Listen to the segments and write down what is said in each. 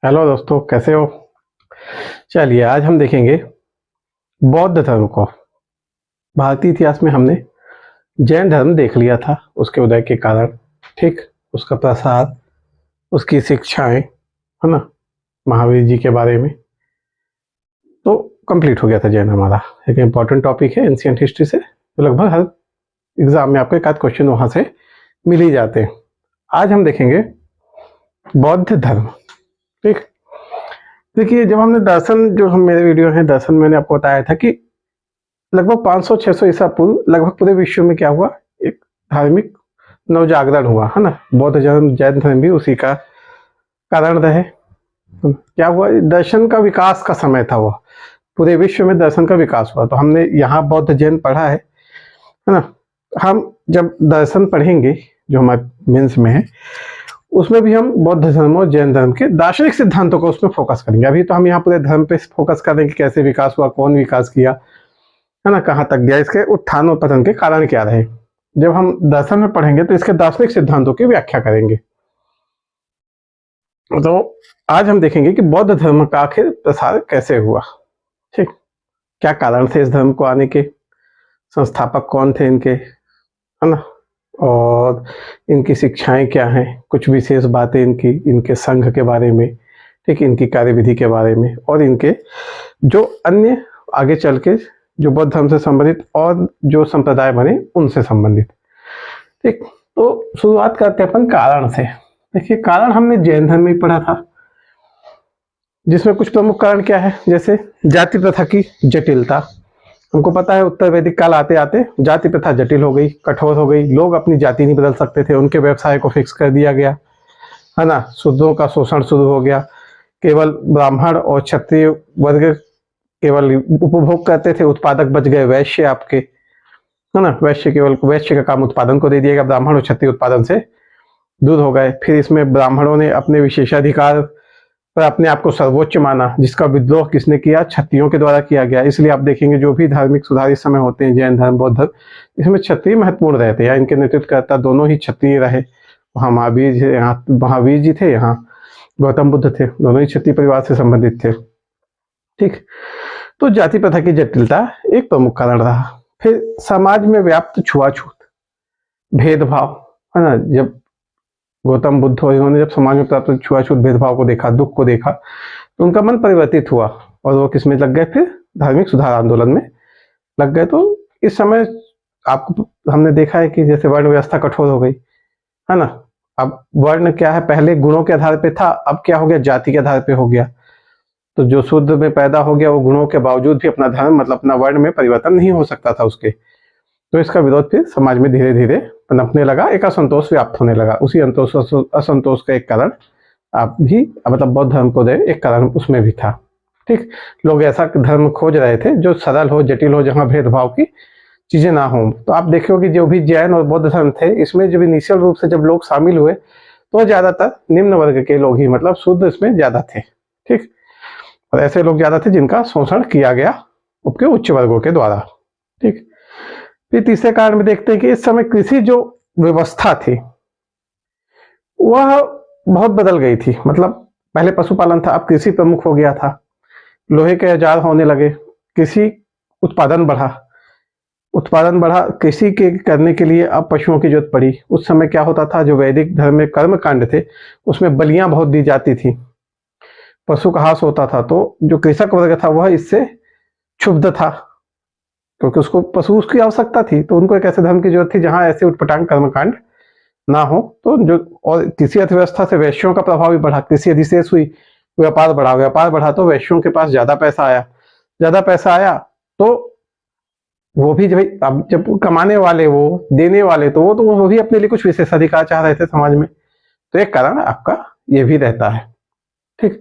Hello दोस्तों, कैसे हो? चलिए आज हम देखेंगे बौद्ध धर्म को। भारतीय इतिहास में हमने जैन धर्म देख लिया था, उसके उदय के कारण, ठीक, उसका प्रसार, उसकी शिक्षाएं, है ना, महावीर जी के बारे में। तो कंप्लीट हो गया था जैन हमारा। एक इम्पॉर्टेंट टॉपिक है एंशियंट हिस्ट्री से, तो लगभग हर एग्जाम में आपको एक आध क्वेश्चन वहां से मिल ही जाते हैं। आज हम देखेंगे बौद्ध धर्म। ठीक, देखिए जब हमने दर्शन, जो हम मेरे वीडियो है दर्शन, मैंने आपको बताया था कि लगभग 500-600 ईसा पूर्व लगभग पूरे विश्व में क्या हुआ, एक धार्मिक नवजागरण हुआ, है ना। बौद्ध धर्म, जैन धर्म भी उसी का कारण रहे। क्या हुआ, दर्शन का विकास का समय था वो, पूरे विश्व में दर्शन का विकास हुआ। तो हमने यहाँ बौद्ध जैन पढ़ा है ना। हम जब दर्शन पढ़ेंगे जो हमारे मेंस में है, उसमें भी हम बौद्ध धर्म और जैन धर्म के दार्शनिक सिद्धांतों को उसमें फोकस करेंगे। अभी तो हम यहाँ पूरे धर्म पे फोकस करेंगे कि कैसे विकास हुआ, कौन विकास किया, है ना, कहाँ तक गया, इसके उत्थान और पतन के कारण क्या रहे। जब हम दर्शन में पढ़ेंगे तो इसके दार्शनिक सिद्धांतों की व्याख्या करेंगे। तो आज हम देखेंगे कि बौद्ध धर्म का आखिर प्रसार कैसे हुआ, ठीक, क्या कारण थे इस धर्म को आने के, संस्थापक कौन थे इनके, है ना, और इनकी शिक्षाएं क्या हैं, कुछ विशेष बातें इनकी, इनके संघ के बारे में, ठीक, इनकी कार्यविधि के बारे में, और इनके जो अन्य आगे चल के जो बौद्ध धर्म से संबंधित और जो संप्रदाय बने उनसे संबंधित। ठीक, तो शुरुआत करते हैं अपन कारण से। देखिए कारण हमने जैन धर्म में पढ़ा था, जिसमें कुछ प्रमुख कारण क्या है, जैसे जाति प्रथा की जटिलता। हमको पता है उत्तर वैदिक काल आते आते जाति प्रथा जटिल हो गई, कठोर हो गई, लोग अपनी जाति नहीं बदल सकते थे, उनके व्यवसाय को फिक्स कर दिया गया, है ना, शूद्रों का शोषण शुरू हो गया, केवल ब्राह्मण और क्षत्रिय वर्ग केवल उपभोग करते थे, उत्पादक बच गए वैश्य आपके, है ना, वैश्य केवल वैश्य का काम उत्पादन को दे दिया गया, ब्राह्मण और क्षत्रिय उत्पादन से दूर हो गए। फिर इसमें ब्राह्मणों ने अपने विशेषाधिकार पर अपने आप को सर्वोच्च माना, जिसका विद्रोह किसने किया, क्षत्रियों के द्वारा किया गया। इसलिए आप देखेंगे जो भी धार्मिक सुधार इस समय होते हैं, जैन धर्म, बौद्ध धर्म, इसमें क्षत्रिय महत्वपूर्ण रहते हैं, या इनके नेतृत्वकर्ता दोनों ही क्षत्रिय रहे। वहाँ महावीर जी थे, यहाँ गौतम बुद्ध थे, दोनों ही क्षत्रिय परिवार से संबंधित थे। ठीक, तो जाति प्रथा की जटिलता एक प्रमुख कारण रहा। फिर समाज में व्याप्त छुआछूत, भेदभाव, है ना, जब गौतम बुद्ध और इन्होंने जब समाज में प्राप्त छुआछूत भेदभाव को देखा, दुख को देखा, तो उनका मन परिवर्तित हुआ और वो किस में लग गए, फिर धार्मिक सुधार आंदोलन में लग गए। तो इस समय आपको हमने देखा है कि जैसे वर्ण व्यवस्था कठोर हो गई, है ना। अब वर्ण क्या है, पहले गुणों के आधार पे था, अब क्या हो गया, जाति के आधार पे हो गया। तो जो शुद्ध में पैदा हो गया वो गुणों के बावजूद भी अपना धर्म, मतलब अपना वर्ण में परिवर्तन नहीं हो सकता था उसके। तो इसका विरोध फिर समाज में धीरे धीरे पनपने लगा, एक असंतोष व्याप्त होने लगा। उसी असंतोष का एक कारण आप भी, मतलब बौद्ध धर्म को दे, एक कारण उसमें भी था। ठीक, लोग ऐसा धर्म खोज रहे थे जो सरल हो, जटिल हो, जहाँ भेदभाव की चीजें ना हो। तो आप देखो कि जो भी जैन और बौद्ध धर्म थे, इसमें जब इनिशियल रूप से जब लोग शामिल हुए तो ज्यादातर निम्न वर्ग के लोग ही, मतलब शुद्ध इसमें ज्यादा थे। ठीक, और ऐसे लोग ज्यादा थे जिनका शोषण किया गया उसके उच्च वर्गों के द्वारा। ठीक, फिर तीसरे कारण में देखते हैं कि इस समय कृषि जो व्यवस्था थी वह बहुत बदल गई थी। मतलब पहले पशुपालन था, अब कृषि प्रमुख हो गया था, लोहे के औजार होने लगे, कृषि उत्पादन बढ़ा, कृषि के करने के लिए अब पशुओं की जरूरत पड़ी। उस समय क्या होता था, जो वैदिक धर्म में कर्म कांड थे उसमें बलियां बहुत दी जाती थी, पशु का हास होता था। तो जो कृषक वर्ग था वह इससे क्षुब्ध था, क्योंकि उसको पशु उसकी आवश्यकता थी। तो उनको एक ऐसे धर्म की जरूरत थी जहां ऐसे उटपटांग कर्मकांड ना हो। तो जो, और कृषि अर्थव्यवस्था से वैश्यों का प्रभाव भी बढ़ा, कृषि अधिशेष हुई, व्यापार बढ़ा तो वैश्यों के पास ज्यादा पैसा आया तो वो भी जब कमाने वाले, वो देने वाले, तो वो भी अपने लिए कुछ विशेष अधिकार चाह रहे थे समाज में। तो एक कारण आपका ये भी रहता है। ठीक,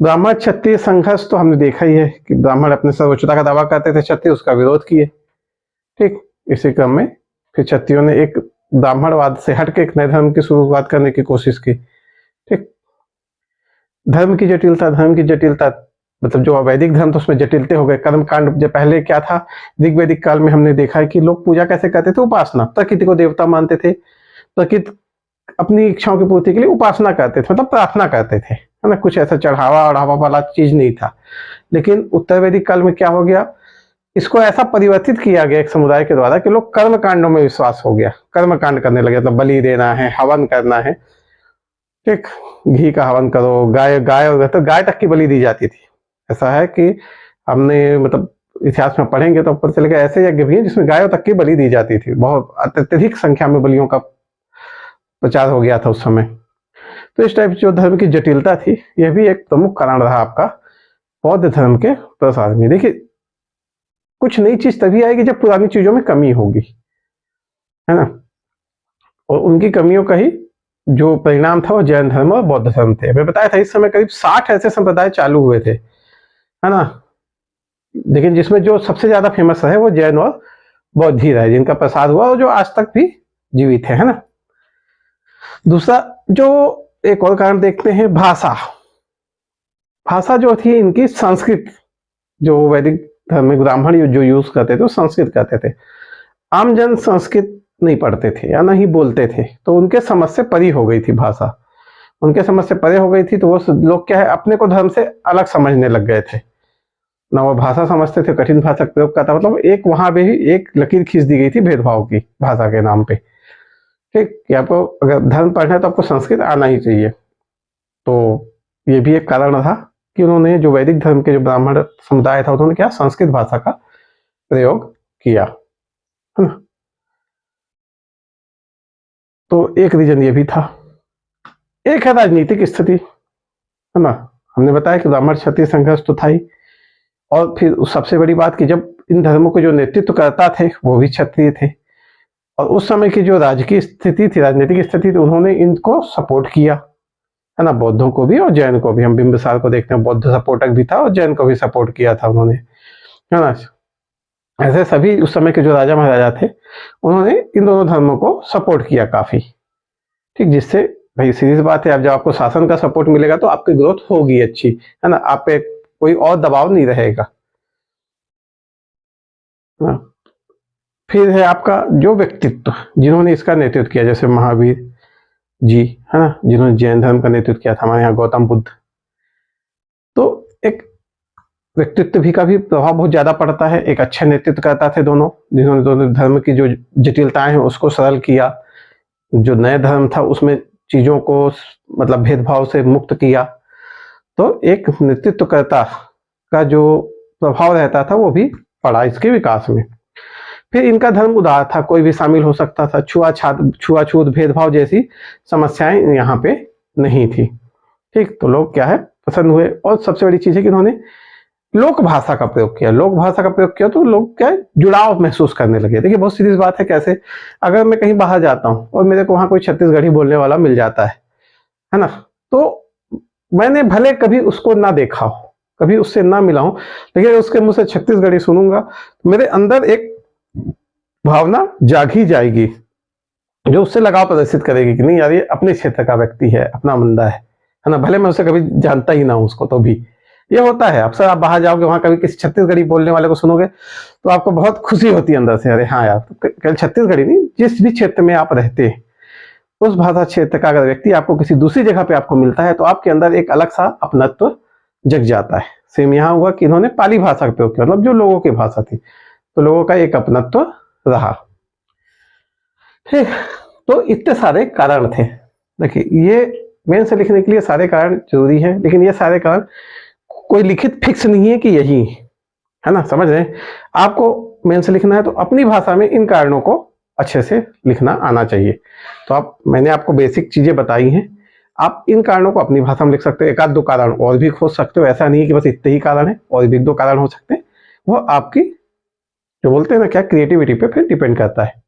ब्राह्मण क्षत्रिय संघर्ष तो हमने देखा ही है कि ब्राह्मण अपने सर्वोच्चता का दावा करते थे, क्षत्रिय उसका विरोध किए। ठीक, इसी क्रम में फिर क्षत्रियों ने एक ब्राह्मणवाद से हटके एक नए धर्म की शुरुआत करने की कोशिश की। ठीक, धर्म की जटिलता मतलब जो वैदिक धर्म तो उसमें जटिलते हो गए, कर्मकांड। जब पहले क्या था, ऋग्वैदिक काल में हमने देखा है कि लोग पूजा कैसे करते थे, उपासना, प्रकृति को देवता मानते थे, प्रकृति अपनी इच्छाओं की पूर्ति के लिए उपासना करते थे, मतलब प्रार्थना करते थे, है ना, कुछ ऐसा चढ़ावा ओढ़ावा वाला चीज नहीं था। लेकिन उत्तर वैदिक काल में क्या हो गया, इसको ऐसा परिवर्तित किया गया एक समुदाय के द्वारा कि लोग कर्म कांडों में विश्वास हो गया, कर्म कांड करने लगे, मतलब बलि देना है, हवन करना है, ठीक, घी का हवन करो, गाय गाय तो गाय तक की बलि दी जाती थी। ऐसा है कि हमने मतलब इतिहास में पढ़ेंगे तो पता चलेगा ऐसे यज्ञ भी हैं जिसमें गायों तक की बलि दी जाती थी, बहुत अत्यधिक संख्या में बलियों का प्रचार हो गया था उस समय। तो इस टाइप जो धर्म की जटिलता थी, यह भी एक प्रमुख कारण रहा आपका बौद्ध धर्म के प्रसार में। देखिए, कुछ नई चीज तभी आएगी जब पुरानी चीजों में कमी होगी, है ना, और उनकी कमियों का ही जो परिणाम था वो जैन धर्म और बौद्ध धर्म थे। मैं बताया था इस समय करीब 60 ऐसे संप्रदाय चालू हुए थे, है ना, लेकिन जिसमें जो सबसे ज्यादा फेमस रहे वो जैन और बौद्ध ही रहे, जिनका प्रसार हुआ और जो आज तक भी जीवित है ना। दूसरा जो एक और कारण देखते हैं, भाषा। भाषा जो थी इनकी संस्कृत, जो वैदिक धर्म में ब्राह्मण जो यूज करते थे वो संस्कृत कहते थे। आम जन संस्कृत नहीं पढ़ते थे या नहीं बोलते थे, तो उनके समझ से परी हो गई थी भाषा, उनके समझ से परे हो गई थी, तो वो लोग क्या है अपने को धर्म से अलग समझने लग गए थे, ना वो भाषा समझते थे, कठिन भाषा प्रयोग करता, मतलब एक वहां पे ही एक लकीर खींच दी गई थी भेदभाव की भाषा के नाम पे, ठीक, कि आपको अगर धर्म पढ़ना है तो आपको संस्कृत आना ही चाहिए। तो ये भी एक कारण था कि उन्होंने जो वैदिक धर्म के जो ब्राह्मण समुदाय था उन्होंने क्या संस्कृत भाषा का प्रयोग किया, है ना। तो एक रीजन ये भी था। एक है राजनीतिक स्थिति, है ना, हमने बताया कि ब्राह्मण क्षत्रिय संघर्ष तो था ही, और फिर सबसे बड़ी बात कि जब इन धर्मों के जो नेतृत्व करता थे वो भी क्षत्रिय थे, और उस समय की जो राजकीय स्थिति थी, राजनीतिक स्थिति थी, उन्होंने इनको सपोर्ट किया, है ना, बौद्धों को भी और जैन को भी। हम बिंबिसार को देखते हैं, बौद्ध सपोर्टक भी था और जैन को भी सपोर्ट किया था उन्होंने, है ना। ऐसे सभी उस समय के जो राजा महाराजा थे उन्होंने इन दोनों धर्मों को सपोर्ट किया काफी, ठीक, जिससे भाई सीधी सी बात है, अब जब आपको शासन का सपोर्ट मिलेगा तो आपकी ग्रोथ होगी अच्छी, है ना, आप पे कोई और दबाव नहीं रहेगा, है ना। फिर है आपका जो व्यक्तित्व जिन्होंने इसका नेतृत्व किया, जैसे महावीर जी, है ना, जिन्होंने जैन धर्म का नेतृत्व किया था, हमारे यहाँ गौतम बुद्ध। तो एक व्यक्तित्व भी का भी प्रभाव बहुत ज्यादा पड़ता है, एक अच्छा नेतृत्व करता थे दोनों, जिन्होंने दोनों धर्म की जो जटिलताएं हैं उसको सरल किया, जो नया धर्म था उसमें चीजों को मतलब भेदभाव से मुक्त किया। तो एक नेतृत्वकर्ता का जो प्रभाव रहता था वो भी पड़ा इसके विकास में। फिर इनका धर्म उदार था, कोई भी शामिल हो सकता था, छुआछूत भेदभाव जैसी समस्याएं यहाँ पे नहीं थी, ठीक। तो लोग क्या है पसंद हुए, और सबसे बड़ी चीज है कि इन्होंने लोक भाषा का प्रयोग किया, लोक भाषा का प्रयोग किया तो लोग क्या जुड़ाव महसूस करने लगे। देखिए बहुत सीधी बात है, कैसे अगर मैं कहीं बाहर जाता हूँ और मेरे को वहां कोई छत्तीसगढ़ी बोलने वाला मिल जाता है ना, तो मैंने भले कभी उसको ना देखा हो, कभी उससे ना मिला हूं, लेकिन उसके मुंह से छत्तीसगढ़ी सुनूंगा तो मेरे अंदर एक भावना जाग ही जाएगी जो उससे लगाव प्रदर्शित करेगी कि नहीं यार ये अपने क्षेत्र का व्यक्ति है, अपना बंदा है ना, भले मैं उसे कभी जानता ही ना हूं उसको, तो भी ये होता है। अक्सर आप बाहर जाओगे वहां कभी किसी छत्तीसगढ़ी बोलने वाले को सुनोगे तो आपको बहुत खुशी होती है अंदर से, अरे हाँ यार, केवल छत्तीसगढ़ी नहीं, जिस भी क्षेत्र में आप रहते हैं उस भाषा क्षेत्र का अगर व्यक्ति आपको किसी दूसरी जगह पे आपको मिलता है तो आपके अंदर एक अलग सा अपनत्व जग जाता है। सेम यहाँ हुआ कि इन्होंने पाली भाषा का प्रयोग किया, मतलब जो लोगों की भाषा थी, तो लोगों का एक अपनत्व रहा, ठीक। तो इतने सारे कारण थे। देखिए ये मेन से लिखने के लिए सारे कारण जरूरी है, लेकिन ये सारे कारण कोई लिखित फिक्स नहीं है कि यही है ना, समझ रहे हैं। आपको मेन से लिखना है तो अपनी भाषा में इन कारणों को अच्छे से लिखना आना चाहिए। तो आप, मैंने आपको बेसिक चीजें बताई हैं, आप इन कारणों को अपनी भाषा में लिख सकते हो, एक आध दो कारण और भी खोज सकते हो, ऐसा नहीं है कि बस इतने ही कारण है, और भी एक दो कारण हो सकते हैं, वो आपकी जो बोलते हैं ना क्या क्रिएटिविटी पे फिर डिपेंड करता है।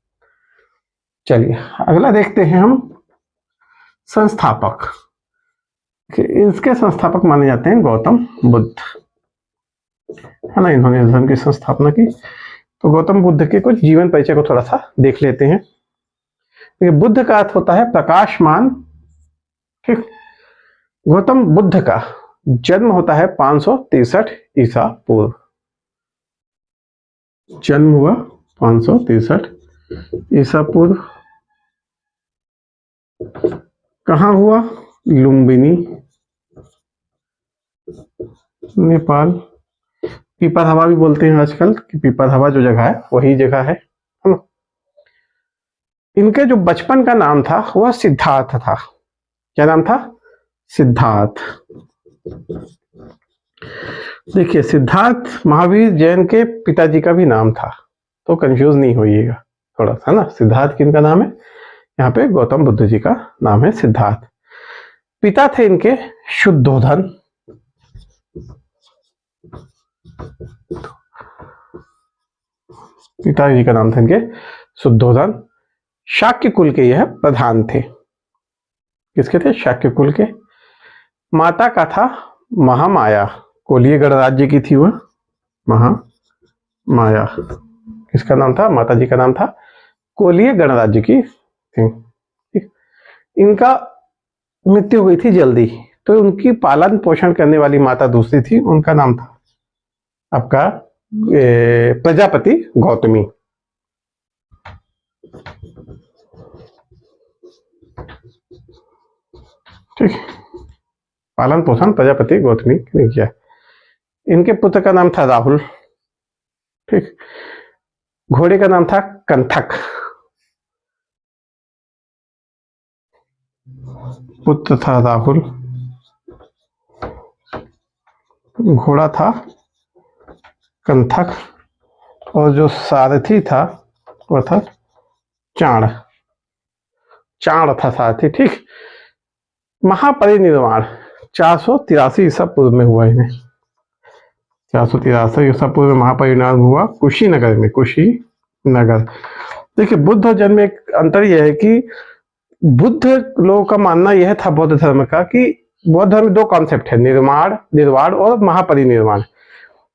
चलिए अगला देखते हैं हम, संस्थापक। इसके संस्थापक माने जाते हैं गौतम बुद्ध, है ना, इन्होंने धर्म की संस्थापना की। तो गौतम बुद्ध के कुछ जीवन परिचय को थोड़ा सा देख लेते हैं। बुद्ध का अर्थ होता है प्रकाशमान, ठीक। गौतम बुद्ध का जन्म होता है 563 ईसा पूर्व, जन्म हुआ 563 ईसा पूर्व। कहाँ हुआ? लुम्बिनी, नेपाल। पीपर हवा भी बोलते हैं आजकल कि पीपर हवा जो जगह है वही जगह है ना। इनके जो बचपन का नाम था वह सिद्धार्थ था। क्या नाम था? सिद्धार्थ। देखिए, सिद्धार्थ महावीर जैन के पिताजी का भी नाम था, तो कंफ्यूज नहीं होइएगा थोड़ा सा ना। सिद्धार्थ किनका नाम है? यहाँ पे गौतम बुद्ध जी का नाम है सिद्धार्थ। पिता थे इनके शुद्धोधन। पिताजी का नाम था इनके शुद्धोधन। शाक्य कुल के यह प्रधान थे। किसके थे? शाक्य कुल के। माता का था महामाया। कोलीय गणराज्य की थी वह महामाया। किसका नाम था? माता जी का नाम था कोलीय गणराज्य की थी। इनका मृत्यु हुई थी जल्दी, तो उनकी पालन पोषण करने वाली माता दूसरी थी, उनका नाम था आपका प्रजापति गौतमी। ठीक, पालन पोषण प्रजापति गौतमी ने किया। इनके पुत्र का नाम था राहुल। ठीक, घोड़े का नाम था कंथक। पुत्र था राहुल, घोड़ा था कंथक, और जो सारथी था वह था चाण। चाण था सारथी। ठीक, महापरिनिर्वाण 483 ईसा पूर्व में हुआ इन्हें। 483 ईसा पूर्व में महापरिनिर्वाण हुआ कुशीनगर में। कुशीनगर। देखिए, बुद्ध और जैन में एक अंतर यह है कि बुद्ध लोगों का मानना यह था बौद्ध धर्म का कि बौद्ध धर्म में दो कॉन्सेप्ट है, निर्माण निर्वाण और महापरिनिर्वाण।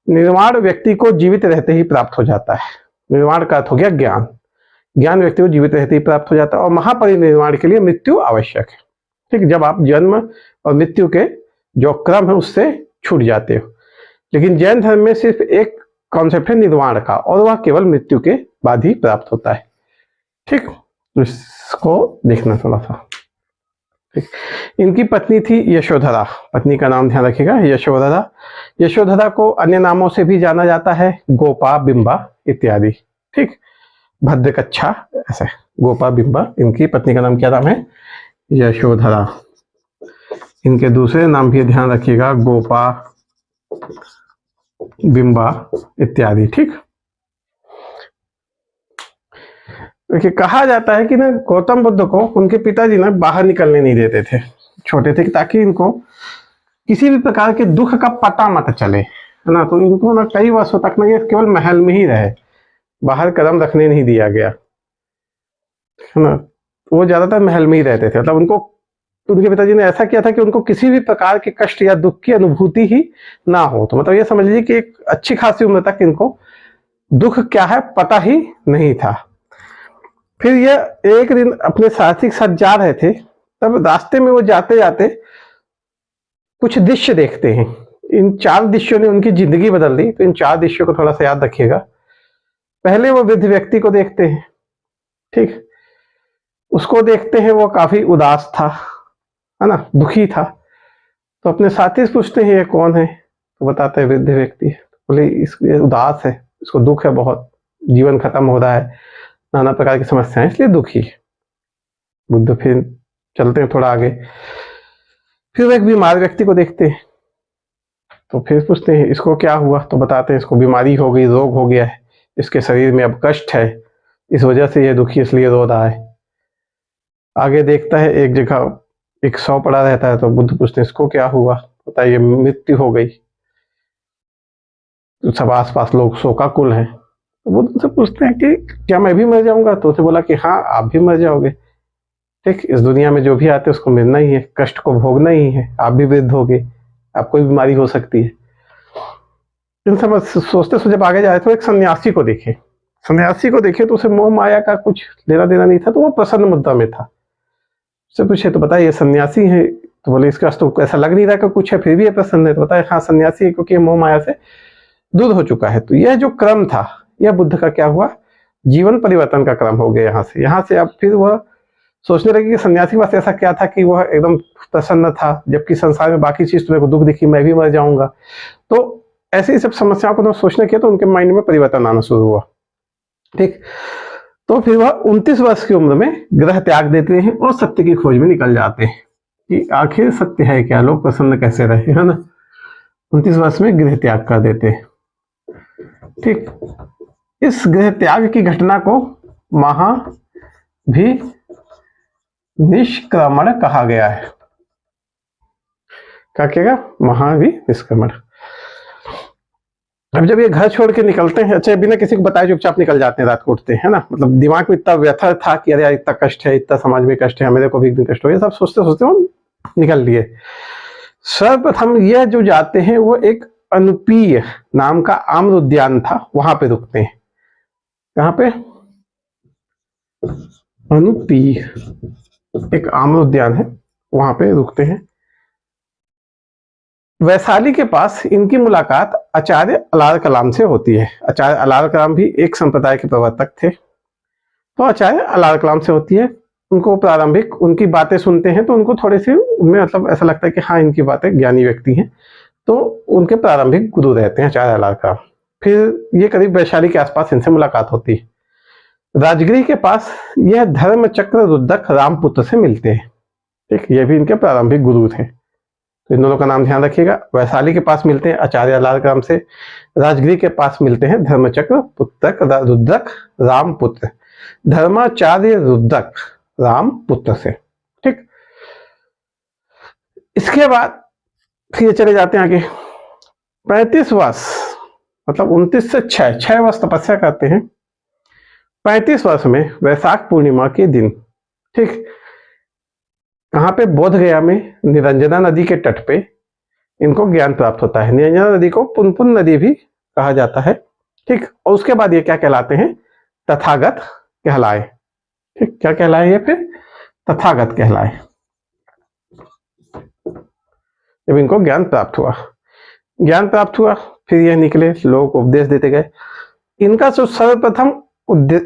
निर्वाण व्यक्ति को जीवित रहते ही प्राप्त हो जाता है। निर्वाण का अर्थ हो गया ज्ञान। ज्ञान व्यक्ति को जीवित रहते ही प्राप्त हो जाता है, और महापरिनिर्वाण के लिए मृत्यु आवश्यक है। ठीक, जब आप जन्म और मृत्यु के जो क्रम है उससे छूट जाते हो। लेकिन जैन धर्म में सिर्फ एक कॉन्सेप्ट है निर्वाण का, और वह केवल मृत्यु के बाद ही प्राप्त होता है। ठीक, तो इसको देखना थोड़ा सा। ठीक, इनकी पत्नी थी यशोधरा। पत्नी का नाम ध्यान रखिएगा, यशोधरा। यशोधरा को अन्य नामों से भी जाना जाता है, गोपा, बिंबा इत्यादि। ठीक, भद्रकच्छा, ऐसे गोपा, बिंबा। इनकी पत्नी का नाम क्या नाम है? यशोधरा। इनके दूसरे नाम भी ध्यान रखिएगा, गोपा, बिंबा इत्यादि। ठीक, देखिए, कहा जाता है कि ना गौतम बुद्ध को उनके पिताजी ना बाहर निकलने नहीं देते थे छोटे थे, ताकि इनको किसी भी प्रकार के दुख का पता मत चले, है ना। तो इनको ना कई वर्षों तक ना ये केवल महल में ही रहे, बाहर कदम रखने नहीं दिया गया, है ना। वो ज्यादातर महल में ही रहते थे। मतलब उनको, उनके पिताजी ने ऐसा किया था कि उनको किसी भी प्रकार के कष्ट या दुख की अनुभूति ही ना हो। तो मतलब ये समझ लीजिए कि एक अच्छी खासी उम्र तक इनको दुख क्या है पता ही नहीं था। फिर ये एक दिन अपने साथी के साथ जा रहे थे, तब रास्ते में वो जाते जाते कुछ दृश्य देखते हैं। इन 4 दृश्यों ने उनकी जिंदगी बदल दी। तो इन 4 दृश्यों को थोड़ा सा याद रखिएगा। पहले वो वृद्ध व्यक्ति को देखते हैं। ठीक, उसको देखते हैं, वो काफी उदास था, है ना, दुखी था। तो अपने साथी से पूछते हैं ये कौन है? तो बताते हैं वृद्ध व्यक्ति। बोले ये उदास है, इसको दुख है बहुत, जीवन खत्म हो रहा है, नाना प्रकार की समस्याएं, इसलिए दुखी है। बुद्ध फिर चलते हैं थोड़ा आगे, फिर वो एक बीमार व्यक्ति को देखते हैं। तो फिर पूछते हैं इसको क्या हुआ? तो बताते हैं इसको बीमारी हो गई, रोग हो गया है, इसके शरीर में अब कष्ट है, इस वजह से ये दुखी इसलिए रो रहा है। आगे देखता है एक जगह एक शव पड़ा रहता है। तो बुद्ध पूछते हैं इसको क्या हुआ? पता है ये मृत्यु हो गई। तो सब आसपास लोग शोकाकुल हैं। तो बुद्ध से पूछते हैं कि क्या मैं भी मर जाऊंगा? तो उसे बोला कि हाँ, आप भी मर जाओगे। ठीक, इस दुनिया में जो भी आते हैं उसको मिलना ही है, कष्ट को भोगना ही है। आप भी वृद्ध होगे, आपको भी बीमारी हो सकती है। इन सब सोचते सोचते जब आगे जाए तो एक सन्यासी को देखे। सन्यासी को देखे तो उसे मोह माया का कुछ लेना देना नहीं था, तो वो प्रसन्न मुद्रा में था। उससे पूछे तो बताइए ये सन्यासी है? तो बोले इसका तो ऐसा लग नहीं रहा कि कुछ है, फिर भी ये प्रसन्न है। तो बताए हाँ सन्यासी है, क्योंकि मोह माया से दूर हो चुका है। तो यह जो क्रम था, यह बुद्ध का क्या हुआ? जीवन परिवर्तन का क्रम हो गया। यहाँ से अब फिर वह सोचने लगे कि सन्यासी के पास ऐसा क्या था कि वह एकदम प्रसन्न था, जबकि संसार में बाकी चीज तुम्हें को दुख दिखी, मैं भी मर जाऊंगा। तो ऐसी सब समस्याओं को सोचने किया तो उनके माइंड में परिवर्तन आना शुरू हुआ। ठीक, तो फिर वह 29 वर्ष की उम्र में ग्रह त्याग देते हैं और सत्य की खोज में निकल जाते हैं कि आखिर सत्य है क्या, लोग प्रसन्न कैसे रहे, है ना। 29 वर्ष में गृह त्याग कर देते हैं। ठीक, इस गृह त्याग की घटना को महाभी निष्क्रमण कहा गया है। क्या कहेगा? महाभी निष्क्रमण। अब जब ये घर छोड़ के निकलते हैं, अच्छा बिना किसी को बताए चुपचाप निकल जाते हैं, रात को उठते हैं ना, मतलब दिमाग में इतना व्यथा था कि अरे यार इतना कष्ट है, इतना समाज में कष्ट है, मेरे को भी एक दिन कष्ट हो, ये सब सोचते सोचते वो निकल लिए। सर्वप्रथम यह जो जाते हैं वो एक अनुपीय नाम का आम्र उद्यान था, वहां पे रुकते हैं। कहां पे? अनुपीय एक आम्र उद्यान है, वहां पे रुकते हैं। वैशाली के पास इनकी मुलाकात आचार्य अलार कलाम से होती है। आचार्य अलार कलाम भी एक संप्रदाय के प्रवर्तक थे, तो आचार्य अलार कलाम से होती है। उनको प्रारंभिक उनकी बातें सुनते हैं तो उनको थोड़े से उनमें मतलब ऐसा लगता है कि हाँ इनकी बातें ज्ञानी व्यक्ति हैं, तो उनके प्रारंभिक गुरु रहते हैं आचार्य अलार कलाम। फिर ये करीब वैशाली के आसपास इनसे मुलाकात होती है। राजगिरी के पास यह धर्मचक्र रुद्रक रामपुत्र से मिलते हैं। ठीक, ये भी इनके प्रारंभिक गुरु थे, तो इन दोनों का नाम ध्यान रखिएगा। वैशाली के पास मिलते हैं आचार्य अलार कलाम से, राजगिरी के पास मिलते हैं धर्मचक्र पुत्रक रुद्रक रामपुत्र, धर्माचार्य रुद्रक रामपुत्र से। ठीक, इसके बाद फिर चले जाते हैं आगे। 35 वर्ष मतलब 29 से 6 वर्ष तपस्या करते हैं। 35 वर्ष में वैशाख पूर्णिमा के दिन, ठीक, कहाँ पे? बोध गया में निरंजना नदी के तट पे इनको ज्ञान प्राप्त होता है। निरंजना नदी को पुनपुन नदी भी कहा जाता है। ठीक, और उसके बाद ये क्या कहलाते हैं? तथागत कहलाए। ठीक, क्या कहलाए ये? फिर तथागत कहलाए, जब इनको ज्ञान प्राप्त हुआ। ज्ञान प्राप्त हुआ फिर ये निकले, लोगों को उपदेश देते गए। इनका जो सर्वप्रथम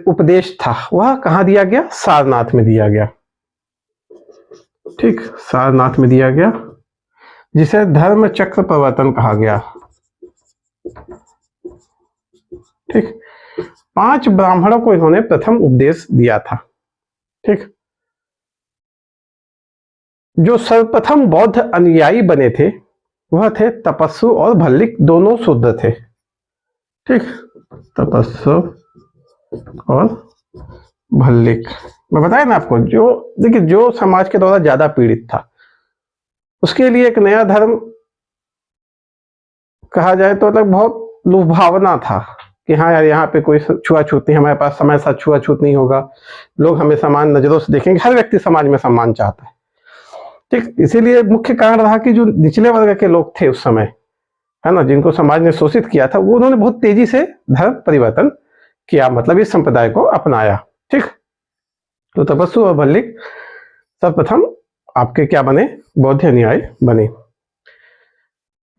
उपदेश था वह कहाँ दिया गया? सारनाथ में दिया गया। ठीक, सारनाथ में दिया गया, जिसे धर्म चक्र प्रवर्तन कहा गया। ठीक, 5 ब्राह्मणों को इन्होंने प्रथम उपदेश दिया था। ठीक, जो सर्वप्रथम बौद्ध अनुयायी बने थे वह थे तपस्सु और भल्लिक, दोनों शूद्र थे। ठीक, तपस्सु और भल्लिक, मैं बताया ना आपको, जो देखिए जो समाज के द्वारा ज्यादा पीड़ित था उसके लिए एक नया धर्म कहा जाए तो मतलब बहुत लुभावना था कि हाँ यार यहाँ पे कोई छुआछूत नहीं, हमारे पास समय साथ छुआछूत नहीं होगा, लोग हमें समान नजरों से देखेंगे, हर व्यक्ति समाज में सम्मान चाहता है। ठीक, इसीलिए मुख्य कारण रहा कि जो निचले वर्ग के लोग थे उस समय, है ना, जिनको समाज ने शोषित किया था, वो उन्होंने बहुत तेजी से धर्म परिवर्तन किया, मतलब इस संप्रदाय को अपनाया। ठीक, तो तपस्सु और भल्लिक सर्वप्रथम आपके क्या बने? बौद्ध अनुयायी बने।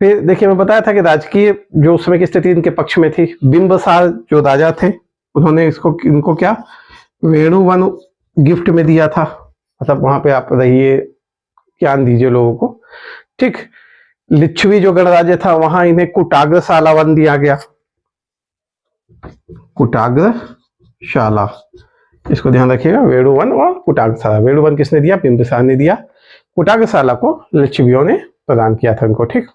फिर देखिए मैं बताया था कि राजकीय जो उस समय की स्थिति इनके पक्ष में थी। बिंबसार जो राजा थे उन्होंने इनको क्या वेणुवन गिफ्ट में दिया था, मतलब वहां पे आप रहिए, ज्ञान दीजिए लोगों को। ठीक, लिच्छवी जो गणराज्य था वहां इन्हें कुटाग्रशाला वन दिया गया। कुटाग्रशाला, इसको ध्यान रखिएगा, वेणुवन और कुटाग्रशाला। वेणुवन किसने दिया? बिंबिसार ने दिया। कुटाग्रशाला को लिच्छवियों ने प्रदान किया था उनको। ठीक,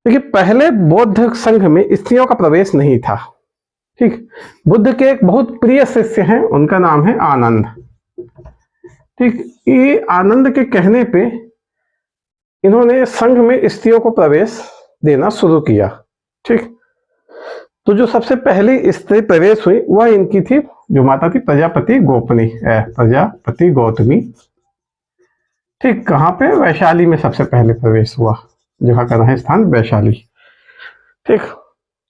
देखिए पहले बौद्ध संघ में स्त्रियों का प्रवेश नहीं था। ठीक, बुद्ध के एक बहुत प्रिय शिष्य हैं, उनका नाम है आनंद। ठीक, ये आनंद के कहने पे इन्होंने संघ में स्त्रियों को प्रवेश देना शुरू किया। ठीक, तो जो सबसे पहली स्त्री प्रवेश हुई वह इनकी थी, जो माता थी प्रजापति गोपनी, प्रजापति गौतमी। ठीक, कहाँ पे? वैशाली में सबसे पहले प्रवेश हुआ, जगह का है स्थान वैशाली। ठीक,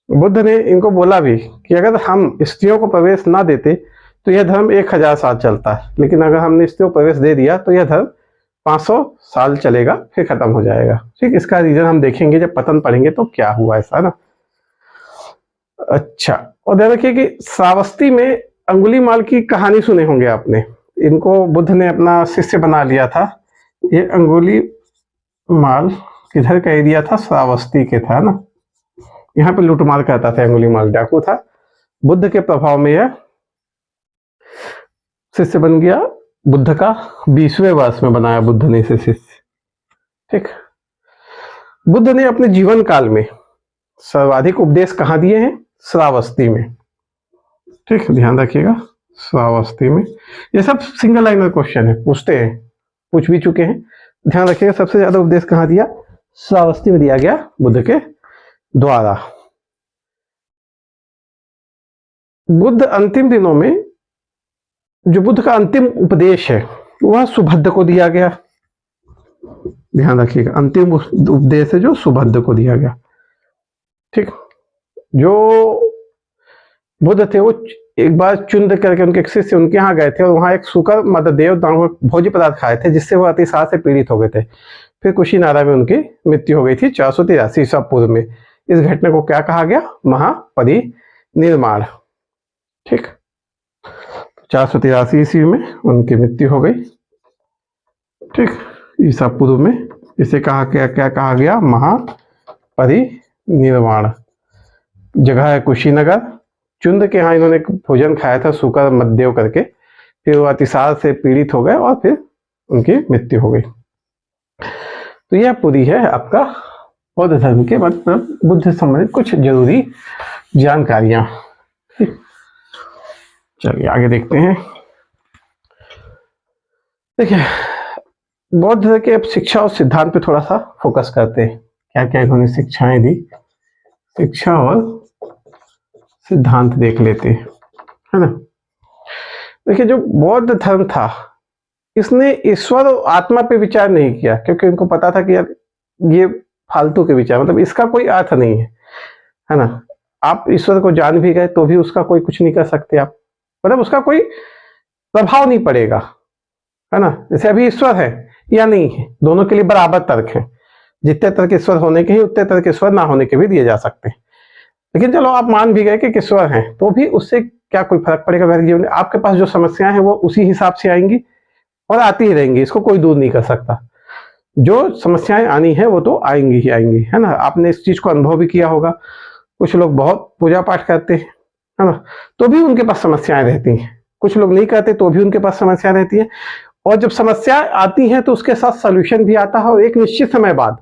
बुद्ध ने इनको बोला भी कि अगर हम स्त्रियों को प्रवेश ना देते तो यह धर्म 1000 साल चलता है, लेकिन अगर हमने स्त्रियों को प्रवेश दे दिया तो यह धर्म 500 साल चलेगा, फिर खत्म हो जाएगा। ठीक, इसका रीजन हम देखेंगे जब पतन पढ़ेंगे तो क्या हुआ ऐसा ना। अच्छा, और ध्यान रखिए कि श्रावस्ती में अंगुलीमाल की कहानी सुने होंगे आपने। इनको बुद्ध ने अपना शिष्य बना लिया था। ये अंगुलीमाल किधर का एरिया था? श्रावस्ती के था ना। यहाँ पे लूटमार करता था, अंगुलीमाल डाकू था। बुद्ध के प्रभाव में यह शिष्य बन गया बुद्ध का। 20वें वर्ष में बनाया बुद्ध ने इसे शिष्य। ठीक। बुद्ध ने अपने जीवन काल में सर्वाधिक उपदेश कहाँ दिए हैं? श्रावस्ती में। ठीक, ध्यान रखिएगा, श्रावस्ती में। ये सब सिंगल लाइनर क्वेश्चन है, पूछते हैं, पूछ भी चुके हैं। ध्यान रखिएगा, सबसे ज्यादा उपदेश कहाँ दिया? श्रावस्ती में दिया गया बुद्ध के द्वारा। बुद्ध अंतिम दिनों में जो बुद्ध का अंतिम उपदेश है वह सुभद्र को दिया गया। ध्यान रखिएगा, अंतिम उपदेश है जो सुभद्र को दिया गया। ठीक। जो बुद्ध थे वो एक बार चुंद करके उनके शिष्य उनके यहाँ गए थे और वहां एक सुकर मददेव नामक भोज्य पदार्थ खाए थे, जिससे वो अतिसार से पीड़ित हो गए थे। फिर कुशीनारा में उनकी मृत्यु हो गई थी 483 ईसा पूर्व में। इस घटना को क्या कहा गया? महापरिनिर्वाण। ठीक। 483 ईस्वी में उनकी मृत्यु हो गई। ठीक, ईसा पूर्व में। इसे कहा क्या कहा गया? महापरिनिर्वाण। जगह है कुशीनगर। चुंद के यहाँ इन्होंने भोजन खाया था सुकर मददेव करके, फिर वो अतिसार से पीड़ित हो गए और फिर उनकी मृत्यु हो गई। तो यह पूरी है आपका बौद्ध धर्म के मतलब बुद्ध से संबंधित कुछ जरूरी जानकारियां। चलिए आगे देखते हैं। देखिए, बौद्ध धर्म के अब शिक्षा और सिद्धांत पे थोड़ा सा फोकस करते हैं। क्या क्या इन्होंने शिक्षाएं दी, शिक्षा और सिद्धांत देख लेते हैं, है ना। देखिए, जो बौद्ध धर्म था इसने ईश्वर और आत्मा पे विचार नहीं किया, क्योंकि उनको पता था कि यार ये फालतू के विचार, मतलब इसका कोई अर्थ नहीं है ना। आप ईश्वर को जान भी गए तो भी उसका कोई कुछ नहीं कर सकते आप, मतलब उसका कोई प्रभाव नहीं पड़ेगा, है ना। जैसे अभी ईश्वर है या नहीं है, दोनों के लिए बराबर तर्क है। जितने तर्क ईश्वर होने के ही उतने तर्क ईश्वर ना होने के भी दिए जा सकते हैं। लेकिन चलो आप मान भी गए कि ईश्वर हैं, तो भी उससे क्या कोई फर्क पड़ेगा मेरे जीवन में? आपके पास जो समस्याएं हैं वो उसी हिसाब से आएंगी और आती ही रहेंगी, इसको कोई दूर नहीं कर सकता। जो समस्याएं आनी है वो तो आएंगी ही आएंगी, है ना। आपने इस चीज को अनुभव भी किया होगा। कुछ लोग बहुत पूजा पाठ करते हैं, है ना, तो भी उनके पास समस्याएं रहती हैं। कुछ लोग नहीं करते तो भी उनके पास समस्या रहती है। और जब समस्याएं आती हैं तो उसके साथ सोल्यूशन भी आता है और एक निश्चित समय बाद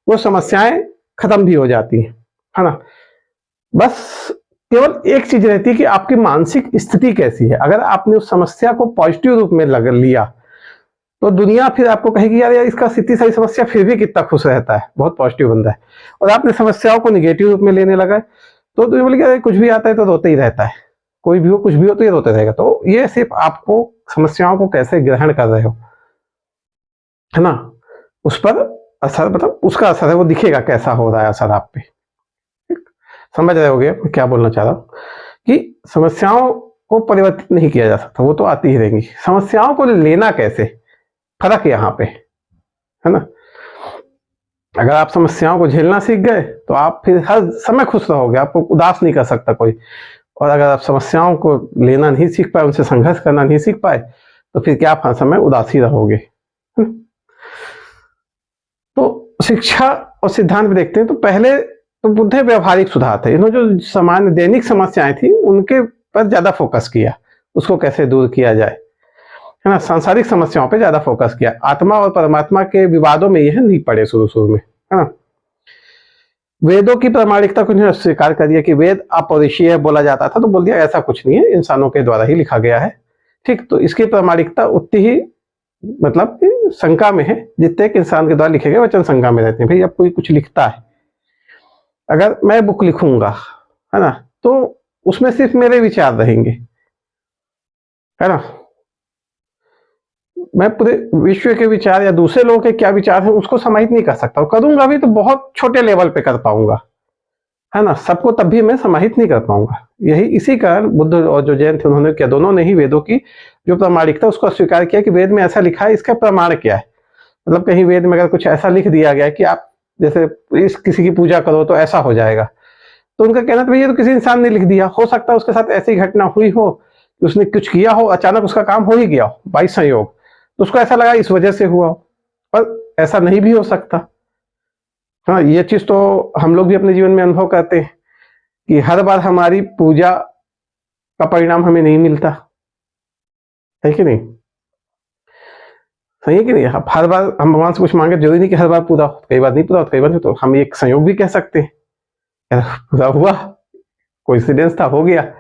वो समस्याएं खत्म भी हो जाती हैं, है ना। बस केवल एक चीज रहती है कि आपकी मानसिक स्थिति कैसी है। अगर आपने उस समस्या को पॉजिटिव रूप में लग लिया तो दुनिया फिर आपको कहेगी यार इसका इतनी सारी समस्या फिर भी कितना खुश रहता है, बहुत पॉजिटिव बंदा है। और आपने समस्याओं को निगेटिव रूप में लेने लगा तो दुनिया बोलेगी कुछ भी आता है तो रोते ही रहता है, कोई भी हो कुछ भी हो तो ये रोते रहेगा। तो ये सिर्फ आपको समस्याओं को कैसे ग्रहण कर रहे हो, है ना, उस पर असर, मतलब उसका असर है, वो दिखेगा कैसा हो रहा है असर आप पे। समझ रहे होगे मैं क्या बोलना चाह रहा हूँ कि समस्याओं को परिवर्तित नहीं किया जा सकता, वो तो आती ही रहेंगी। समस्याओं को लेना कैसे, फर्क यहाँ पे, है ना। अगर आप समस्याओं को झेलना सीख गए तो आप फिर हर समय खुश रहोगे, आपको उदास नहीं कर सकता कोई। और अगर आप समस्याओं को लेना नहीं सीख पाए, उनसे संघर्ष करना नहीं सीख पाए, तो फिर क्या आप हर समय उदास ही रहोगे। तो शिक्षा और सिद्धांत भी देखते हैं। तो पहले तो बुद्ध व्यवहारिक सुधार थे। इन्होंने जो सामान्य दैनिक समस्याएं थी उनके पर ज्यादा फोकस किया, उसको कैसे दूर किया जाए, है ना। सांसारिक समस्याओं पे ज्यादा फोकस किया। आत्मा और परमात्मा के विवादों में यह नहीं पड़े शुरू में, है ना। वेदों की प्रामाणिकता को इन्होंने स्वीकार कर दिया कि वेद अपौरुषीय बोला जाता था, तो बोल दिया ऐसा कुछ नहीं है, इंसानों के द्वारा ही लिखा गया है। ठीक, तो इसकी प्रामाणिकता उतनी ही मतलब शंका में है जितने कि इंसान के द्वारा लिखे गए वचन शंका में रहते हैं। भाई अब कोई कुछ लिखता है, अगर मैं बुक लिखूंगा, है ना, तो उसमें सिर्फ मेरे विचार रहेंगे, है ना। मैं पूरे विश्व के विचार या दूसरे लोगों के क्या विचार हैं उसको समाहित नहीं कर सकता, और करूंगा भी तो बहुत छोटे लेवल पे कर पाऊंगा, है ना। सबको तब भी मैं समाहित नहीं कर पाऊंगा। यही इसी कारण बुद्ध और जो जैन थे उन्होंने क्या, दोनों ने ही वेदों की जो प्रामाणिकता उसको स्वीकार किया कि वेद में ऐसा लिखा है, इसका प्रमाण क्या है। मतलब कहीं वेद में अगर कुछ ऐसा लिख दिया गया कि आप जैसे इस किसी की पूजा करो तो ऐसा हो जाएगा, तो उनका कहना था ये तो किसी इंसान ने लिख दिया, हो सकता है उसके साथ ऐसी घटना हुई हो कि उसने कुछ किया हो, अचानक उसका काम हो ही गया हो बाई संयोग, तो उसको ऐसा लगा इस वजह से हुआ हो, पर ऐसा नहीं भी हो सकता। हाँ, ये चीज तो हम लोग भी अपने जीवन में अनुभव करते हैं कि हर बार हमारी पूजा का परिणाम हमें नहीं मिलता है कि नहीं, सही है कि नहीं। अब हर बार हम भगवान से कुछ मांगे, जरूरी नहीं कि हर बार पूरा हो, कई बार नहीं पूरा हो, कई बार नहीं, तो हम एक संयोग भी कह सकते हैं, यार पूरा हुआ, कोइंसिडेंस था, हो गया,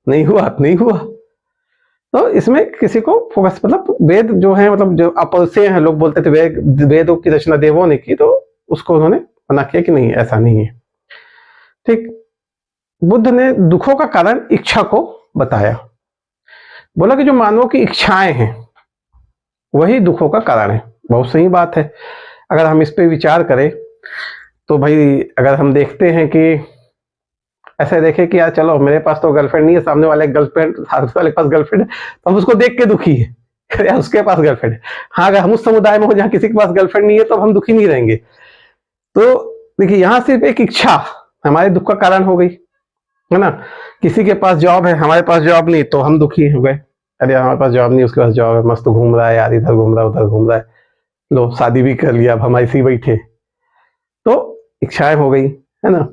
नहीं हुआ नहीं हुआ। तो इसमें किसी को फोकस, मतलब वेद जो है, मतलब जो अपौरुषेय हैं, लोग बोलते थे वेदों की रचना देवों ने की, तो उसको उन्होंने मना किया कि नहीं, ऐसा नहीं है। ठीक, बुद्ध ने दुखों का कारण इच्छा को बताया, बोला कि जो मानवों की इच्छाएं हैं वही दुखों का कारण है। बहुत सही बात है। अगर हम इस पे विचार करें तो भाई, अगर हम देखते हैं कि ऐसे देखें कि यार चलो मेरे पास तो गर्लफ्रेंड नहीं है, सामने वाले के पास गर्लफ्रेंड है, तो हम उसको देख के दुखी है यार उसके पास गर्लफ्रेंड है। हाँ, अगर हम उस समुदाय में हो जहाँ किसी के पास गर्लफ्रेंड नहीं है तो हम दुखी नहीं रहेंगे। तो देखिए, यहाँ सिर्फ एक इच्छा हमारे दुख का कारण हो गई, है ना। किसी के पास जॉब है, हमारे पास जॉब नहीं, तो हम दुखी हो गए, अरे हमारे पास जॉब नहीं, उसके पास जॉब है, मस्त घूम रहा है यार, इधर घूम रहा है उधर घूम रहा है, लो शादी भी कर लिया, अब हम ऐसे ही बैठे। तो इच्छाएं हो गई, है ना।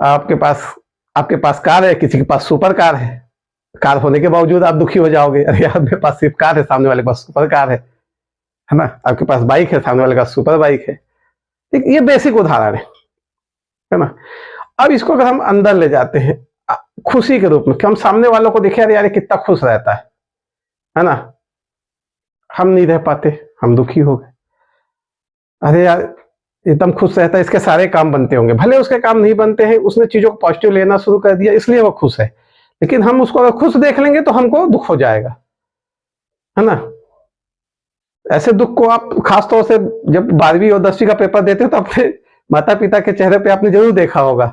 आपके पास आपके पास कार है, किसी के पास सुपर कार है, कार होने के बावजूद आप दुखी हो जाओगे, अरे यार मेरे पास सिर्फ कार है, सामने वाले के पास सुपर कार है ना। आपके पास बाइक है, सामने वाले का सुपर बाइक है। ठीक, ये बेसिक उदाहरण है ना। अब इसको अगर हम अंदर ले जाते हैं खुशी के रूप में, कि हम सामने वालों को देखें, अरे यार कितना खुश रहता है ना, हम नहीं रह पाते, हम दुखी हो गए। अरे यार एकदम खुश रहता है, इसके सारे काम बनते होंगे, भले उसके काम नहीं बनते हैं, उसने चीजों को पॉजिटिव लेना शुरू कर दिया इसलिए वो खुश है, लेकिन हम उसको अगर खुश देख लेंगे तो हमको दुख हो जाएगा, है ना। ऐसे दुख को आप खासतौर से जब 12वीं और 10वीं का पेपर देते हो तो अपने माता पिता के चेहरे पे आपने जरूर देखा होगा